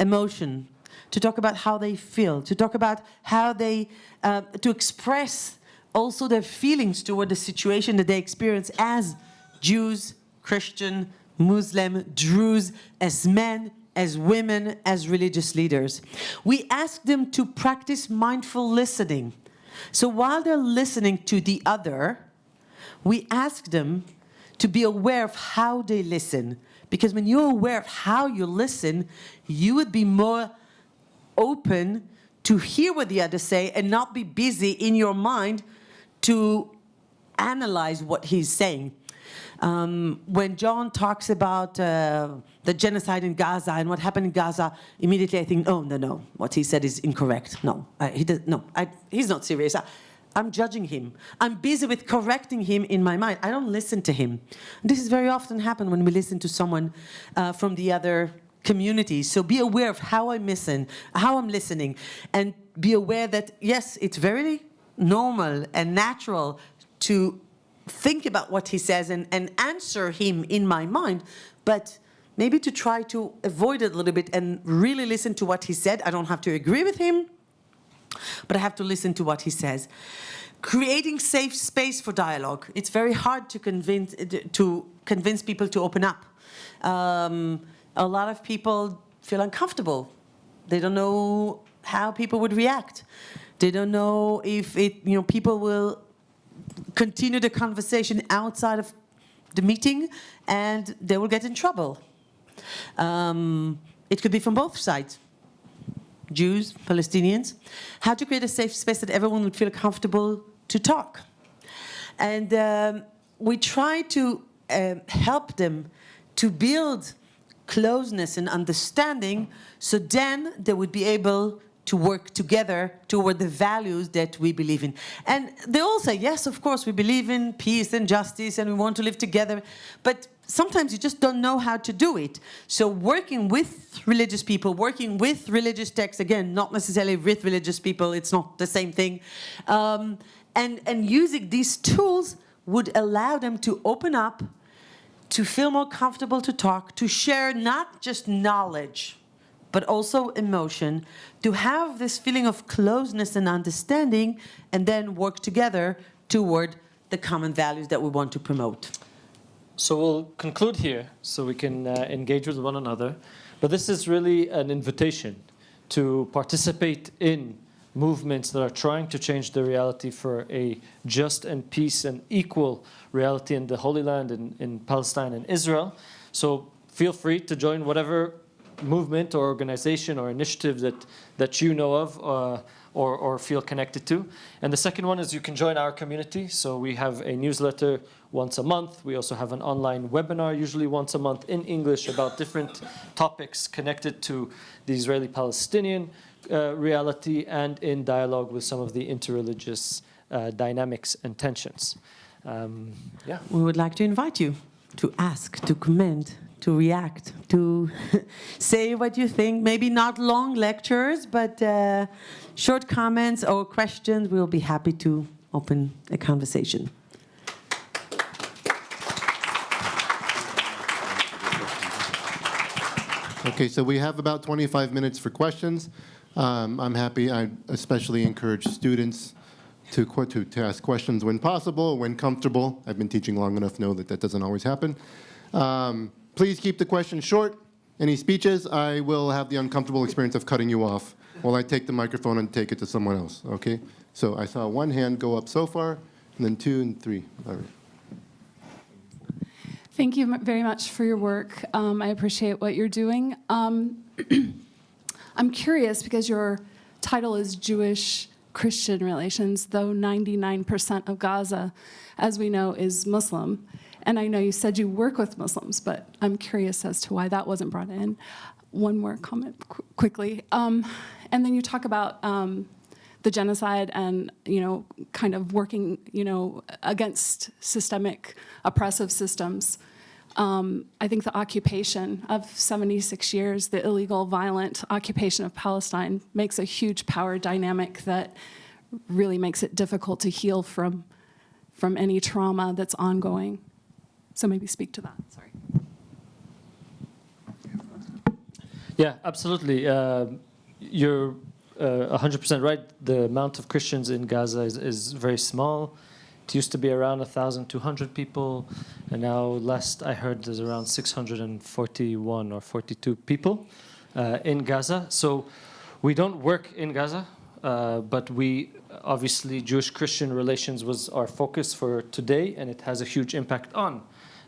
emotion, to talk about how they feel, to talk about how they, to express also their feelings toward the situation that they experience as Jews, Christian, Muslim, Druze, as men, as women, as religious leaders. We ask them to practice mindful listening. So while they're listening to the other, we ask them to be aware of how they listen. Because when you're aware of how you listen, you would be more open to hear what the others say and not be busy in your mind to analyze what he's saying. When John talks about the genocide in Gaza and what happened in Gaza, immediately I think, oh, no, what he said is incorrect. He's not serious. I'm judging him. I'm busy with correcting him in my mind. I don't listen to him. This is very often happen when we listen to someone from the other community. So be aware of how I'm listening, and be aware that, yes, it's very normal and natural to think about what he says and answer him in my mind, but maybe to try to avoid it a little bit and really listen to what he said. I don't have to agree with him, but I have to listen to what he says. Creating safe space for dialogue. It's very hard to convince people to open up. A lot of people feel uncomfortable. They don't know how people would react. They don't know if people will continue the conversation outside of the meeting and they will get in trouble. It could be from both sides, Jews, Palestinians. How to create a safe space that everyone would feel comfortable to talk. And we try to help them to build closeness and understanding, so then they would be able to work together toward the values that we believe in. And they all say, yes, of course, we believe in peace and justice and we want to live together, but sometimes you just don't know how to do it. So working with religious people, working with religious texts, again, not necessarily with religious people, it's not the same thing, and using these tools would allow them to open up, to feel more comfortable to talk, to share not just knowledge, but also emotion, to have this feeling of closeness and understanding, and then work together toward the common values that we want to promote. So we'll conclude here so we can engage with one another. But this is really an invitation to participate in movements that are trying to change the reality for a just and peace and equal reality in the Holy Land, in Palestine and Israel. So feel free to join whatever movement or organization or initiative that you know of or feel connected to. And the second one is you can join our community. So we have a newsletter once a month. We also have an online webinar, usually once a month in English, about different topics connected to the Israeli-Palestinian reality and in dialogue with some of the interreligious dynamics and tensions. Yeah. We would like to invite you to ask, to comment, to react, to say what you think. Maybe not long lectures, but short comments or questions. We'll be happy to open a conversation. Okay, so we have about 25 minutes for questions. I'm happy. I especially encourage students to ask questions when possible, when comfortable. I've been teaching long enough to know that doesn't always happen. Please keep the questions short. Any speeches, I will have the uncomfortable experience of cutting you off while I take the microphone and take it to someone else, okay? So I saw one hand go up so far, and then 2 and 3. All right. Thank you very much for your work. I appreciate what you're doing. I'm curious because your title is Jewish-Christian relations, though 99% of Gaza, as we know, is Muslim. And I know you said you work with Muslims, but I'm curious as to why that wasn't brought in. One more comment quickly. And then you talk about the genocide and, kind of working, against systemic oppressive systems. I think the occupation of 76 years, the illegal, violent occupation of Palestine, makes a huge power dynamic that really makes it difficult to heal from any trauma that's ongoing. So maybe speak to that. Sorry. Yeah, absolutely. You're 100% right. The amount of Christians in Gaza is very small. It used to be around 1,200 people, and now last I heard there's around 641 or 42 people in Gaza. So we don't work in Gaza, but we obviously Jewish-Christian relations was our focus for today, and it has a huge impact on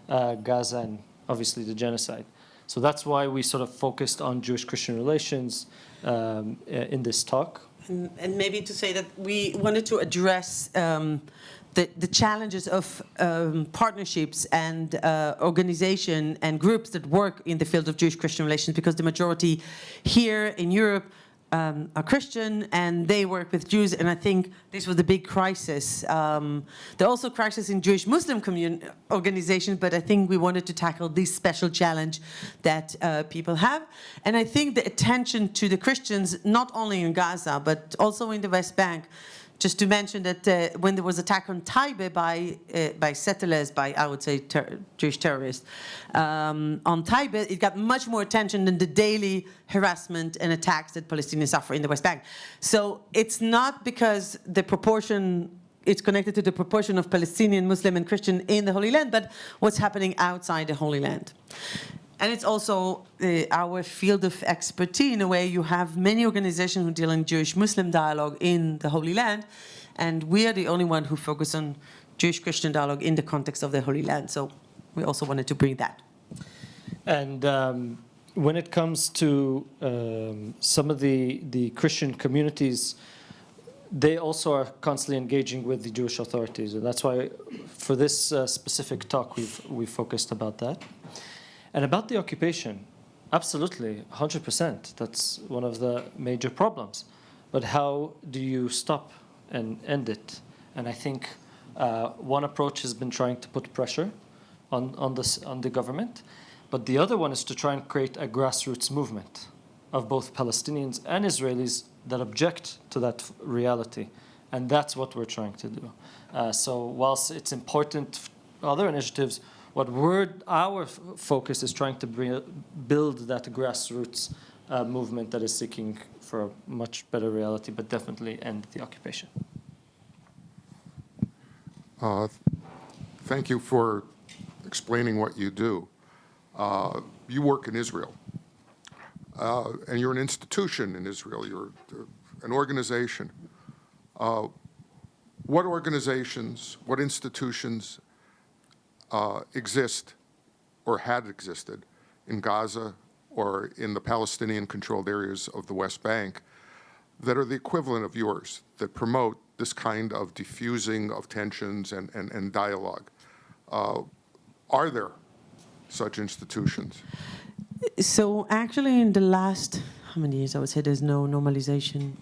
Gaza and obviously the genocide. So that's why we sort of focused on Jewish-Christian relations in this talk. And maybe to say that we wanted to address the challenges of partnerships and organization and groups that work in the field of Jewish-Christian relations, because the majority here in Europe are Christian and they work with Jews, and I think this was the big crisis. There are also crises in Jewish-Muslim organizations, but I think we wanted to tackle this special challenge that people have. And I think the attention to the Christians, not only in Gaza, but also in the West Bank. Just to mention that when there was attack on Taibe by settlers, by, I would say, Jewish terrorists, on Taibe, it got much more attention than the daily harassment and attacks that Palestinians suffer in the West Bank. So it's not because the proportion, it's connected to the proportion of Palestinian, Muslim, and Christian in the Holy Land, but what's happening outside the Holy Land. And it's also our field of expertise. In a way, you have many organizations who deal in Jewish-Muslim dialogue in the Holy Land, and we are the only one who focus on Jewish-Christian dialogue in the context of the Holy Land. So we also wanted to bring that. And when it comes to some of the Christian communities, they also are constantly engaging with the Jewish authorities. And that's why for this specific talk, we've focused about that. And about the occupation, absolutely, 100%. That's one of the major problems. But how do you stop and end it? And I think one approach has been trying to put pressure on the government. But the other one is to try and create a grassroots movement of both Palestinians and Israelis that object to that reality. And that's what we're trying to do. So whilst it's important, other initiatives, our focus is trying to build that grassroots movement that is seeking for a much better reality, but definitely end the occupation. Thank you for explaining what you do. You work in Israel, and you're an institution in Israel. You're an organization. What organizations, what institutions exist or had existed in Gaza or in the Palestinian-controlled areas of the West Bank that are the equivalent of yours, that promote this kind of diffusing of tensions and dialogue? Are there such institutions? So actually in the last, how many years I would say there's no normalization.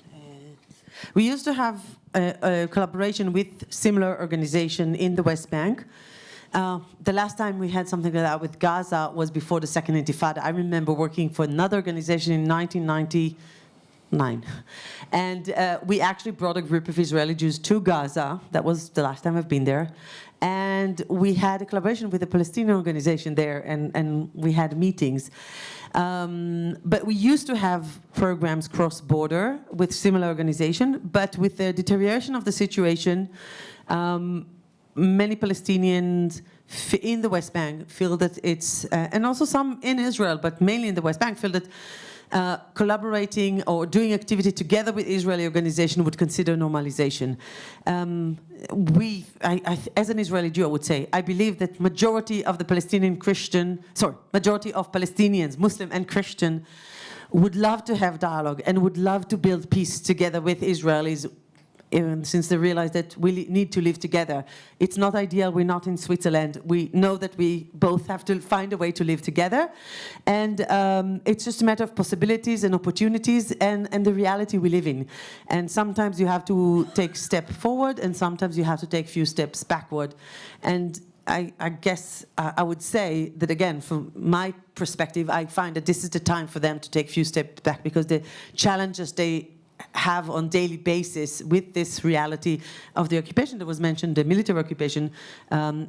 We used to have a collaboration with similar organization in the West Bank. The last time we had something like that with Gaza was before the Second Intifada. I remember working for another organization in 1999. And we actually brought a group of Israeli Jews to Gaza. That was the last time I've been there. And we had a collaboration with a Palestinian organization there, and we had meetings. But we used to have programs cross-border with similar organization, but with the deterioration of the situation, many Palestinians in the West Bank feel that it's, and also some in Israel, but mainly in the West Bank, feel that collaborating or doing activity together with Israeli organization would consider normalization. As an Israeli Jew, I would say, I believe that majority of the majority of Palestinians, Muslim and Christian, would love to have dialogue and would love to build peace together with Israelis, since they realize that we need to live together. It's not ideal, we're not in Switzerland. We know that we both have to find a way to live together. And it's just a matter of possibilities and opportunities and the reality we live in. And sometimes you have to take a step forward and sometimes you have to take a few steps backward. And I guess I would say that, again, from my perspective, I find that this is the time for them to take a few steps back, because the challenges they have on daily basis with this reality of the occupation that was mentioned, the military occupation,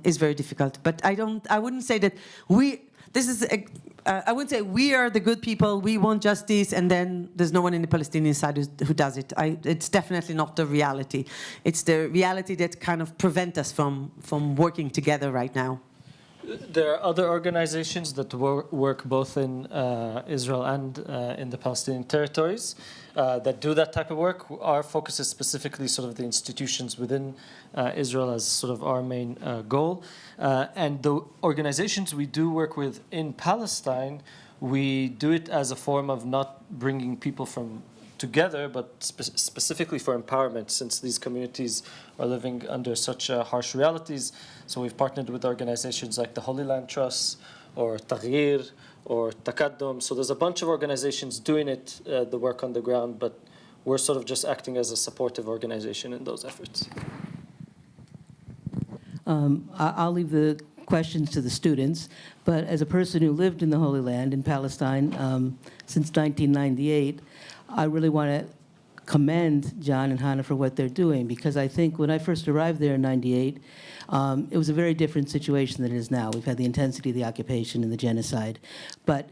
is very difficult. But I wouldn't say that I wouldn't say we are the good people, we want justice, and then there's no one in the Palestinian side who does it. It's definitely not the reality. It's the reality that kind of prevent us from working together right now. There are other organizations that work both in Israel and in the Palestinian territories that do that type of work. Our focus is specifically sort of the institutions within Israel as sort of our main goal. And the organizations we do work with in Palestine, we do it as a form of not bringing people from together, but specifically for empowerment, since these communities are living under such harsh realities. So we've partnered with organizations like the Holy Land Trust, or Tahrir, or Takaddum. So there's a bunch of organizations doing it, the work on the ground, but we're sort of just acting as a supportive organization in those efforts. I'll leave the questions to the students, but as a person who lived in the Holy Land in Palestine since 1998, I really want to commend John and Hana for what they're doing, because I think when I first arrived there in '98, it was a very different situation than it is now. We've had the intensity of the occupation and the genocide. But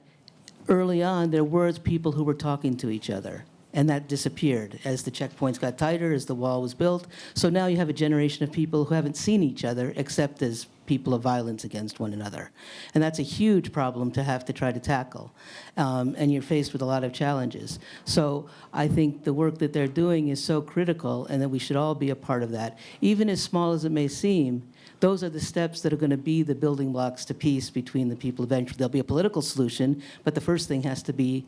early on, there were people who were talking to each other. And that disappeared as the checkpoints got tighter, as the wall was built. So now you have a generation of people who haven't seen each other except as people of violence against one another. And that's a huge problem to have to try to tackle. And you're faced with a lot of challenges. So I think the work that they're doing is so critical, and that we should all be a part of that. Even as small as it may seem, those are the steps that are going to be the building blocks to peace between the people. Eventually there'll be a political solution, but the first thing has to be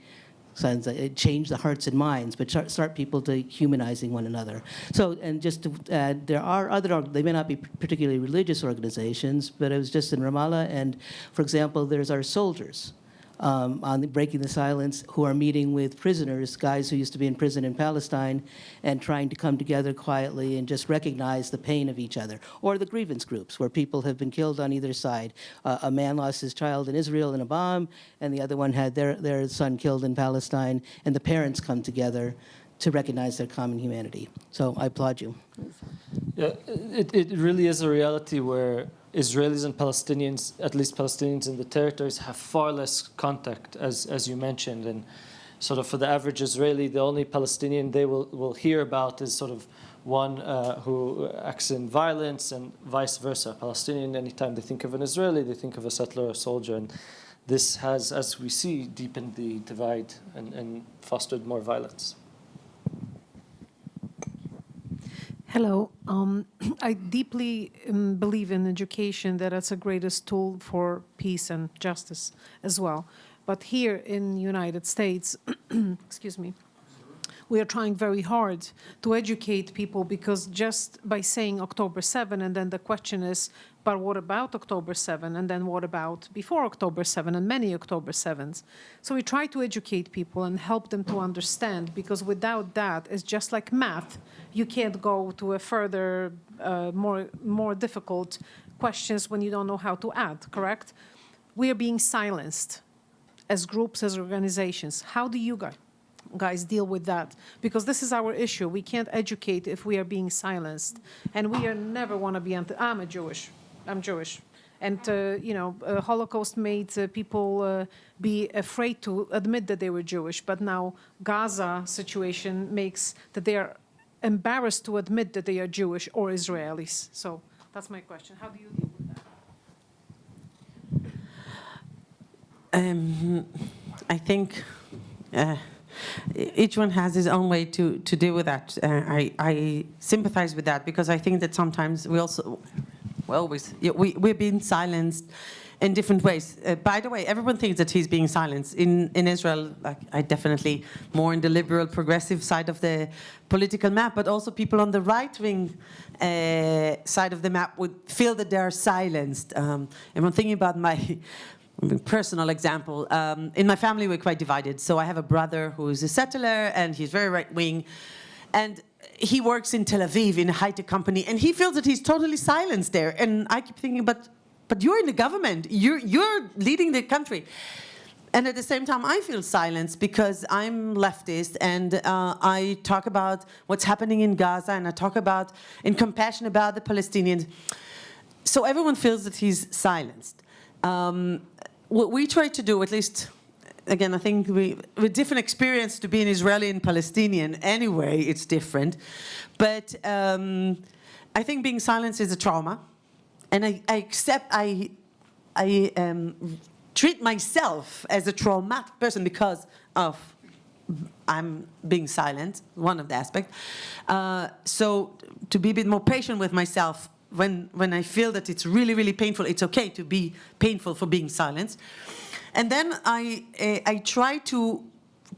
change the hearts and minds, but start people to humanizing one another. So, and just to add, there are other, they may not be particularly religious organizations, but I was just in Ramallah, and for example, there's our soldiers on Breaking the Silence, who are meeting with prisoners, guys who used to be in prison in Palestine, and trying to come together quietly and just recognize the pain of each other. Or the grievance groups, where people have been killed on either side. A man lost his child in Israel in a bomb, and the other one had their son killed in Palestine, and the parents come together to recognize their common humanity. So I applaud you. Yeah, it really is a reality where Israelis and Palestinians, at least Palestinians in the territories, have far less contact, as you mentioned. And sort of for the average Israeli, the only Palestinian they will hear about is sort of one who acts in violence, and vice versa. Palestinian, anytime they think of an Israeli, they think of a settler or a soldier. And this has, as we see, deepened the divide and fostered more violence. Hello. I deeply believe in education, that it's the greatest tool for peace and justice as well. But here in the United States, excuse me, we are trying very hard to educate people, because just by saying October 7, and then the question is, but what about October 7? And then what about before October 7 and many October 7s? So we try to educate people and help them to understand, because without that, it's just like math. You can't go to a further, more difficult questions when you don't know how to add, correct? We are being silenced as groups, as organizations. How do you guys deal with that? Because this is our issue. We can't educate if we are being silenced. And we are never want to be I'm Jewish. And, Holocaust made people be afraid to admit that they were Jewish. But now Gaza situation makes that they are embarrassed to admit that they are Jewish or Israelis. So that's my question. How do you deal with that? I think each one has his own way to deal with that. I sympathize with that, because I think that sometimes we're being silenced in different ways. By the way, everyone thinks that he's being silenced. In Israel, I definitely more in the liberal, progressive side of the political map, but also people on the right-wing side of the map would feel that they are silenced. And I'm thinking about my personal example. In my family, we're quite divided. So I have a brother who is a settler, and he's very right-wing. And he works in Tel Aviv in a high-tech company, and he feels that he's totally silenced there. And I keep thinking, but you're in the government. You're leading the country. And at the same time, I feel silenced because I'm leftist, and I talk about what's happening in Gaza, and I talk about in compassion about the Palestinians. So everyone feels that he's silenced. What we try to do, at least, again, I think with different experience to be an Israeli and Palestinian anyway, it's different. But I think being silenced is a trauma. And I treat myself as a traumatic person because of I'm being silent, one of the aspects. So to be a bit more patient with myself, when I feel that it's really, really painful, it's okay to be painful for being silenced. And then I try to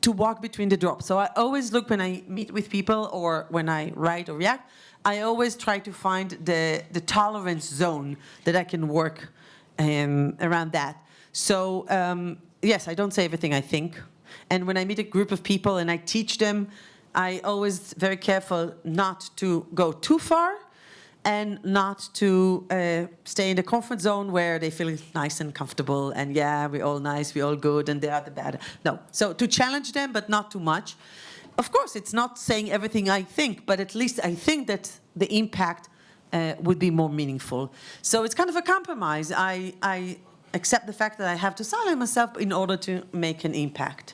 walk between the drops. So I always look when I meet with people or when I write or react, I always try to find the tolerance zone that I can work around that. So yes, I don't say everything I think. And when I meet a group of people and I teach them, I always very careful not to go too far and not to stay in the comfort zone where they feel nice and comfortable and yeah, we're all nice, we're all good, and they are the bad. No, so to challenge them, but not too much. Of course, it's not saying everything I think, but at least I think that the impact would be more meaningful. So it's kind of a compromise. I accept the fact that I have to silence myself in order to make an impact.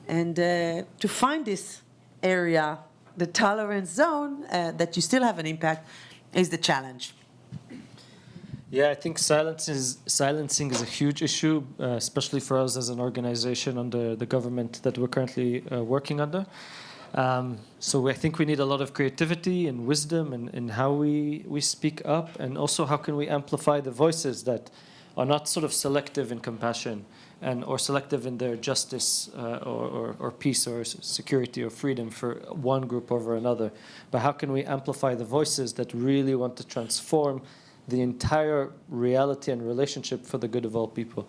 And to find this area, the tolerance zone, that you still have an impact, is the challenge. Yeah, I think silencing is a huge issue, especially for us as an organization under the government that we're currently working under. So I think we need a lot of creativity and wisdom in how we speak up, and also how can we amplify the voices that are not sort of selective in compassion or selective in their justice or peace or security or freedom for one group over another. But how can we amplify the voices that really want to transform the entire reality and relationship for the good of all people?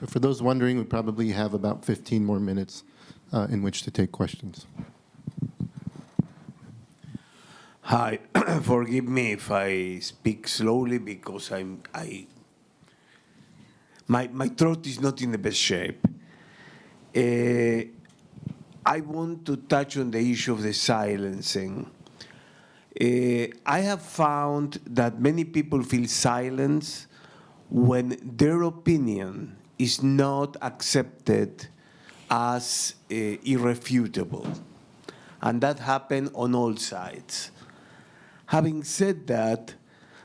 For those wondering, we probably have about 15 more minutes in which to take questions. Hi, forgive me if I speak slowly because my throat is not in the best shape. I want to touch on the issue of the silencing. I have found that many people feel silence when their opinion is not accepted as irrefutable. And that happens on all sides. Having said that,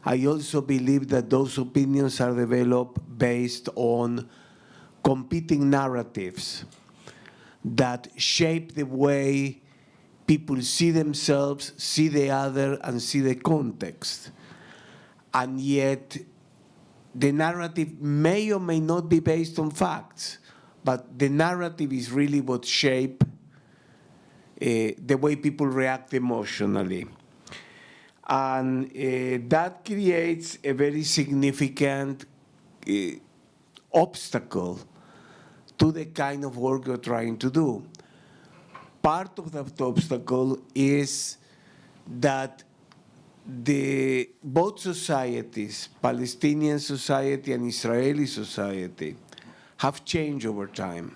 I also believe that those opinions are developed based on competing narratives that shape the way people see themselves, see the other, and see the context. And yet, the narrative may or may not be based on facts, but the narrative is really what shapes the way people react emotionally. And that creates a very significant obstacle to the kind of work you're trying to do. Part of that obstacle is that both societies, Palestinian society and Israeli society, have changed over time.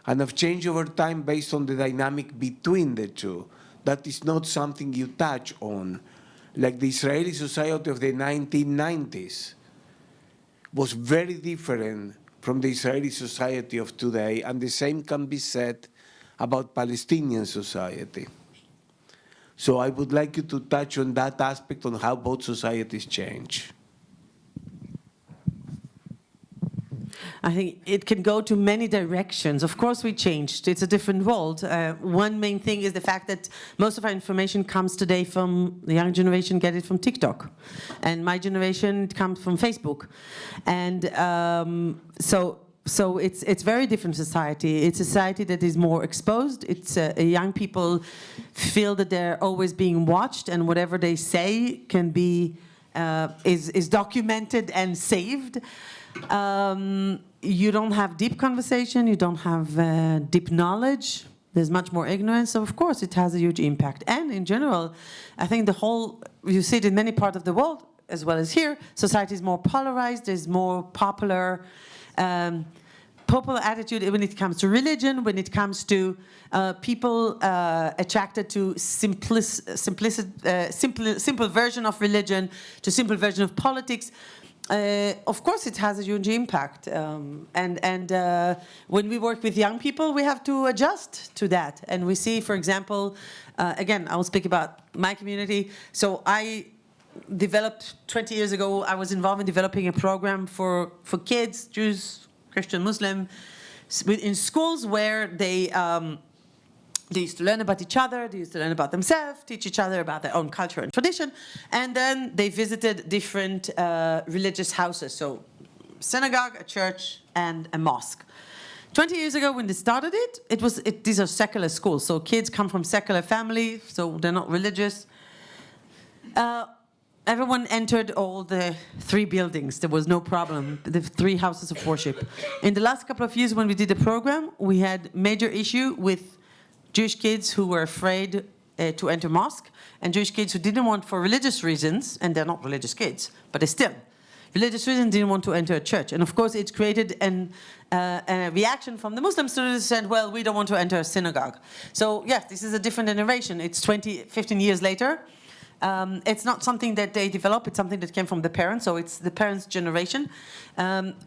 And have changed over time based on the dynamic between the two. That is not something you touch on. Like the Israeli society of the 1990s was very different from the Israeli society of today, and the same can be said about Palestinian society. So I would like you to touch on that aspect, on how both societies change. I think it can go to many directions. Of course, we changed. It's a different world. One main thing is the fact that most of our information comes today from the young generation, get it from TikTok. And my generation comes from Facebook. And so it's very different society. It's a society that is more exposed. It's young people feel that they're always being watched, and whatever they say can be is documented and saved. You don't have deep conversation. You don't have deep knowledge. There's much more ignorance. So of course it has a huge impact. And in general, I think you see it in many parts of the world as well as here. Society is more polarized. There's more popular attitude when it comes to religion, when it comes to people attracted to simple version of religion, to simple version of politics. Of course, it has a huge impact. And when we work with young people, we have to adjust to that. And we see, for example, again, I'll speak about my community. So I developed 20 years ago, I was involved in developing a program for kids, Jews, Christian, Muslim, in schools where they used to learn about each other, they used to learn about themselves, teach each other about their own culture and tradition, and then they visited different religious houses, so synagogue, a church, and a mosque. 20 years ago when they started these are secular schools, so kids come from secular families, so they're not religious. Everyone entered all the 3 buildings. There was no problem, the 3 houses of worship. In the last couple of years when we did the program, we had major issue with Jewish kids who were afraid to enter mosque, and Jewish kids who didn't want, for religious reasons, and they're not religious kids, but they still, religious reasons, didn't want to enter a church. And of course, it created a reaction from the Muslim students who said, well, we don't want to enter a synagogue. So yes, this is a different generation. It's 15 years later. It's not something that they develop, it's something that came from the parents, so it's the parents' generation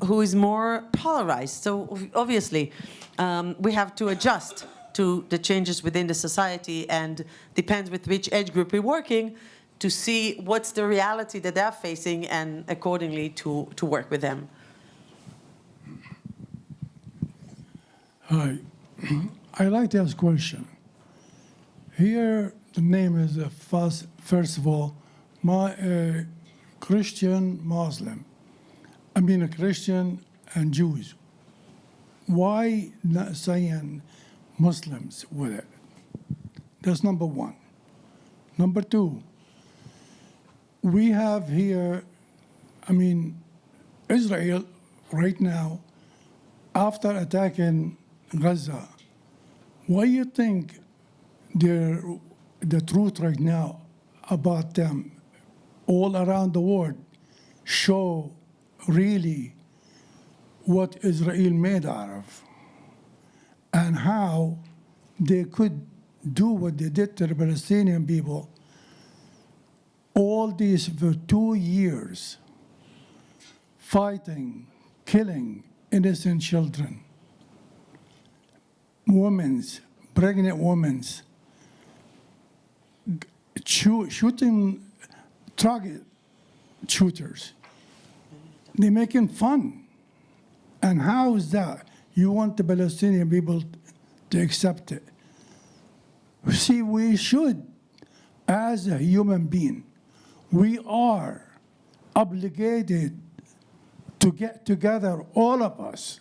who is more polarized. So obviously, we have to adjust to the changes within the society, and depends with which age group we're working, to see what's the reality that they're facing and accordingly to work with them. Hi. I like to ask a question. Here, the name is first of all, Christian Muslim. I mean, a Christian and Jews. Why not saying Muslims with it? That's number one. Number two, we have here, I mean, Israel right now, after attacking Gaza, why you think the truth right now about them all around the world show really what Israel made out of and how they could do what they did to the Palestinian people all these for 2 years, fighting, killing innocent children, pregnant women, shooting target shooters. They're making fun. And how is that? You want the Palestinian people to accept it. See, we should, as a human being, we are obligated to get together, all of us,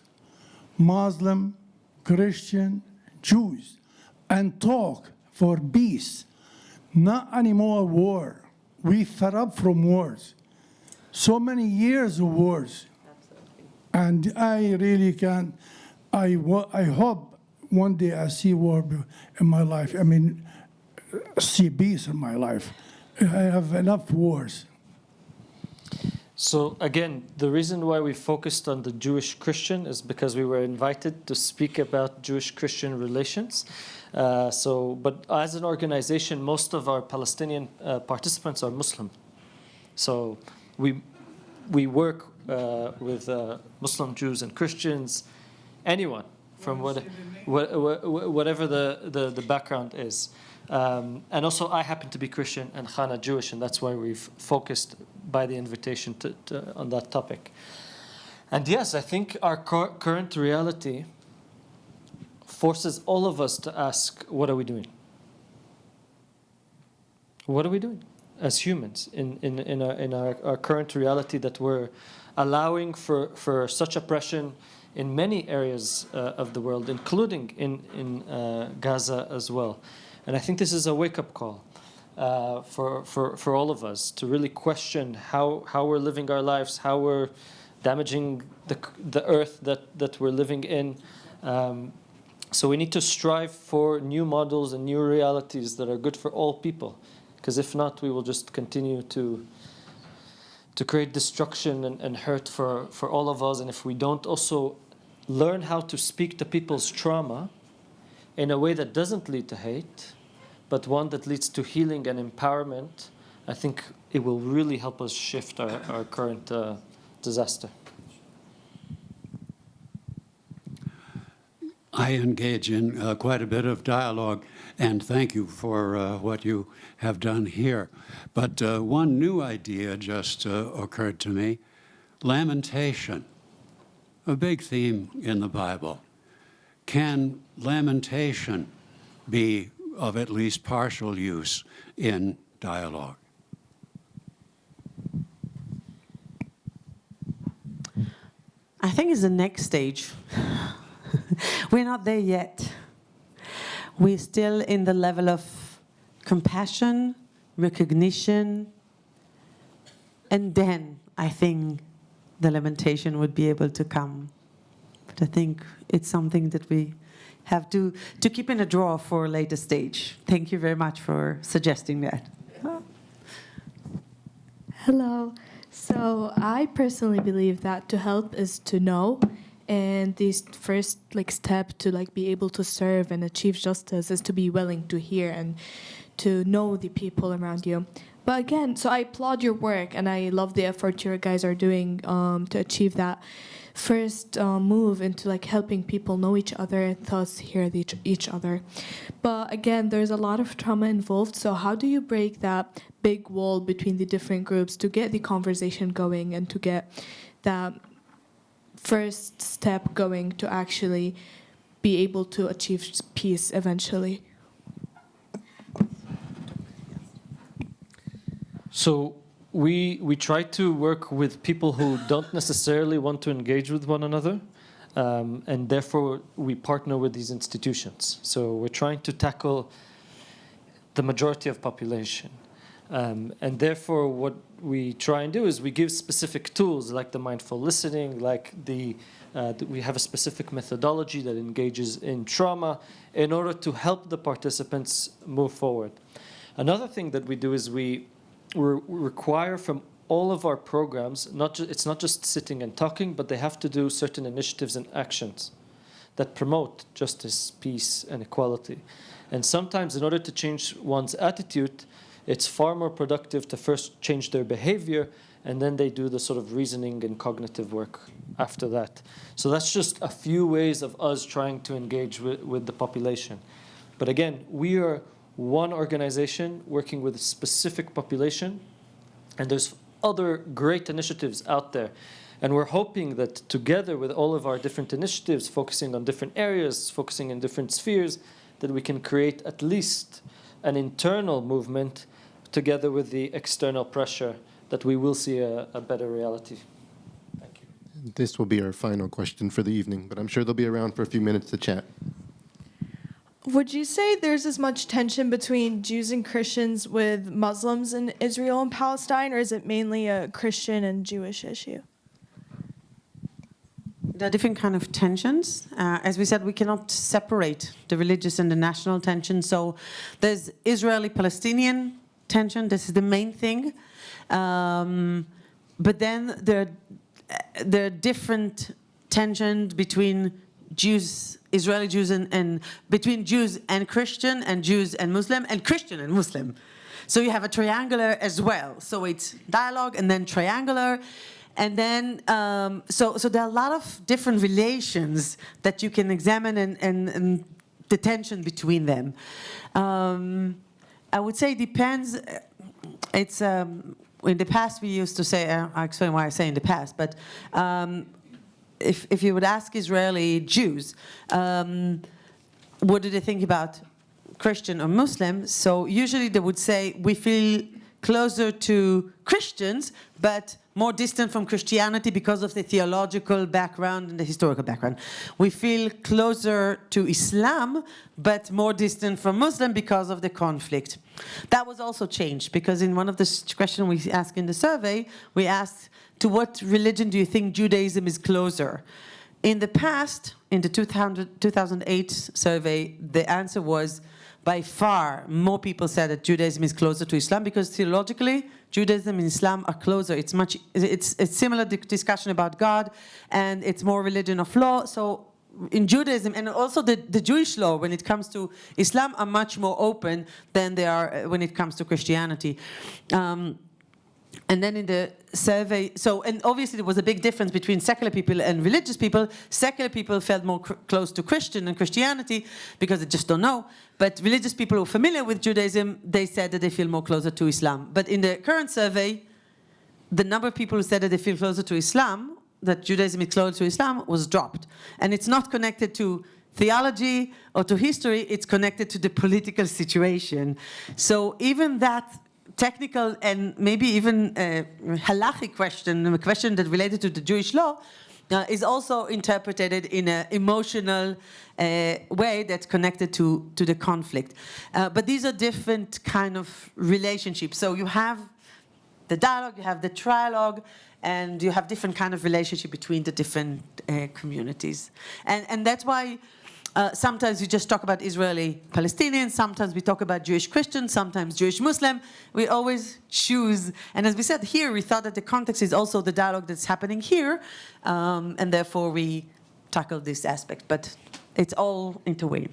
Muslim, Christian, Jews, and talk for peace, not any more war. We fed up from wars. So many years of wars. And I really can't, I hope one day I see war in my life. I mean, see peace in my life. I have enough wars. So again, the reason why we focused on the Jewish Christian is because we were invited to speak about Jewish Christian relations. But as an organization, most of our Palestinian participants are Muslim. So we work with Muslim Jews and Christians, anyone from whatever the background is. And also, I happen to be Christian and Hana Jewish, and that's why we've focused by the invitation on that topic. And yes, I think our current reality forces all of us to ask, what are we doing? What are we doing as humans in our current reality that we're allowing for such oppression in many areas of the world, including in Gaza as well? And I think this is a wake-up call for all of us to really question how we're living our lives, how we're damaging the earth that we're living in. So we need to strive for new models and new realities that are good for all people, because if not, we will just continue to create destruction and hurt for all of us. And if we don't also learn how to speak to people's trauma in a way that doesn't lead to hate, but one that leads to healing and empowerment, I think it will really help us shift our current disaster. I engage in quite a bit of dialogue, and thank you for what you have done here. But one new idea just occurred to me: lamentation, a big theme in the Bible. Can lamentation be of at least partial use in dialogue? I think it's the next stage. We're not there yet. We're still in the level of compassion, recognition, and then I think the lamentation would be able to come. But I think it's something that we have to keep in a drawer for a later stage. Thank you very much for suggesting that. Hello. So I personally believe that to help is to know, and this first step to be able to serve and achieve justice is to be willing to hear and to know the people around you. But again, so I applaud your work and I love the effort you guys are doing to achieve that. first move into like helping people know each other and thus hear each other. But again, there's a lot of trauma involved. So how do you break that big wall between the different groups to get the conversation going and to get that first step going to actually be able to achieve peace eventually? So we try to work with people who don't necessarily want to engage with one another, and therefore we partner with these institutions. So we're trying to tackle the majority of population. And therefore what we try and do is we give specific tools like the mindful listening, like we have a specific methodology that engages in trauma in order to help the participants move forward. Another thing that we do is we require from all of our programs, it's not just sitting and talking, but they have to do certain initiatives and actions that promote justice, peace, and equality. And sometimes in order to change one's attitude, it's far more productive to first change their behavior, and then they do the sort of reasoning and cognitive work after that. So that's just a few ways of us trying to engage with the population. But again, we are one organization working with a specific population, and there's other great initiatives out there. And we're hoping that together with all of our different initiatives, focusing on different areas, focusing in different spheres, that we can create at least an internal movement together with the external pressure that we will see a better reality. Thank you. This will be our final question for the evening, but I'm sure they'll be around for a few minutes to chat. Would you say there's as much tension between Jews and Christians with Muslims in Israel and Palestine, or is it mainly a Christian and Jewish issue? There are different kind of tensions. As we said, we cannot separate the religious and the national tension. So there's Israeli-Palestinian tension. This is the main thing. But then there are different tensions between Jews, Israeli Jews, and between Jews and Christian, and Jews and Muslim, and Christian and Muslim. So you have a triangular as well. So it's dialogue and then triangular. And then, so there are a lot of different relations that you can examine and the tension between them. I would say it depends. It's, in the past we used to say, I'll explain why I say in the past, but if you would ask Israeli Jews, what do they think about Christian or Muslim? So usually they would say, we feel closer to Christians, but more distant from Christianity because of the theological background and the historical background. We feel closer to Islam, but more distant from Muslim because of the conflict. That was also changed, because in one of the questions we asked in the survey, we asked, to what religion do you think Judaism is closer? In the past, in the 2008 survey, the answer was, by far, more people said that Judaism is closer to Islam, because theologically, Judaism and Islam are closer. It's similar discussion about God, and it's more religion of law. So in Judaism, and also the Jewish law, when it comes to Islam, are much more open than they are when it comes to Christianity. And then in the survey, and obviously there was a big difference between secular people and religious people. Secular people felt more close to Christian and Christianity because they just don't know. But religious people who are familiar with Judaism, they said that they feel more closer to Islam. But in the current survey, the number of people who said that they feel closer to Islam, that Judaism is closer to Islam, was dropped. And it's not connected to theology or to history, it's connected to the political situation. So even that technical and maybe even halachic question, a question that related to the Jewish law, is also interpreted in an emotional way that's connected to the conflict. But these are different kind of relationships. So you have the dialogue, you have the trialogue, and you have different kind of relationship between the different communities. And that's why sometimes we just talk about Israeli Palestinians, sometimes we talk about Jewish Christian, sometimes Jewish Muslim. We always choose, and as we said here, we thought that the context is also the dialogue that's happening here, and therefore we tackle this aspect, but it's all interwoven.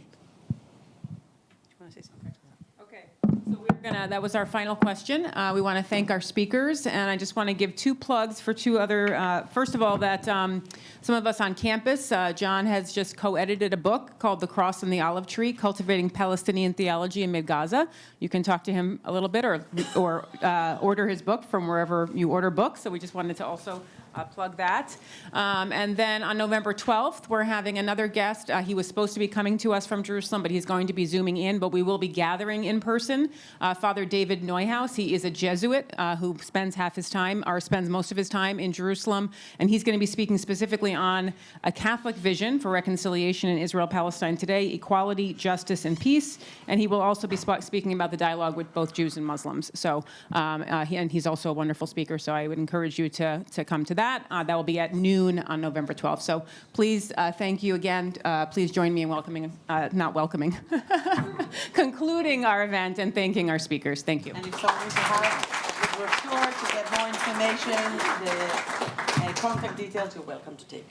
Okay, so we're That was our final question. We want to thank our speakers, and I just want to give two plugs for two other. First of all, that some of us on campus, John has just co-edited a book called The Cross and the Olive Tree, Cultivating Palestinian Theology in Mid-Gaza. You can talk to him a little bit or order his book from wherever you order books. So we just wanted to also plug that. And then on November 12th, we're having another guest. He was supposed to be coming to us from Jerusalem, but he's going to be Zooming in, but we will be gathering in person. Father David Neuhaus, he is a Jesuit who spends most of his time in Jerusalem, and he's going to be speaking specifically on a Catholic vision for reconciliation in Israel-Palestine today, equality, justice, and peace, and he will also be speaking about the dialogue with both Jews and Muslims. So, and he's also a wonderful speaker, so I would encourage you to come to that. That will be at noon on November 12th. So please, thank you again. Please join me in concluding our event and thanking our speakers. Thank you. And if someone wants to have the brochure to get more information, the contact details, you're welcome to take.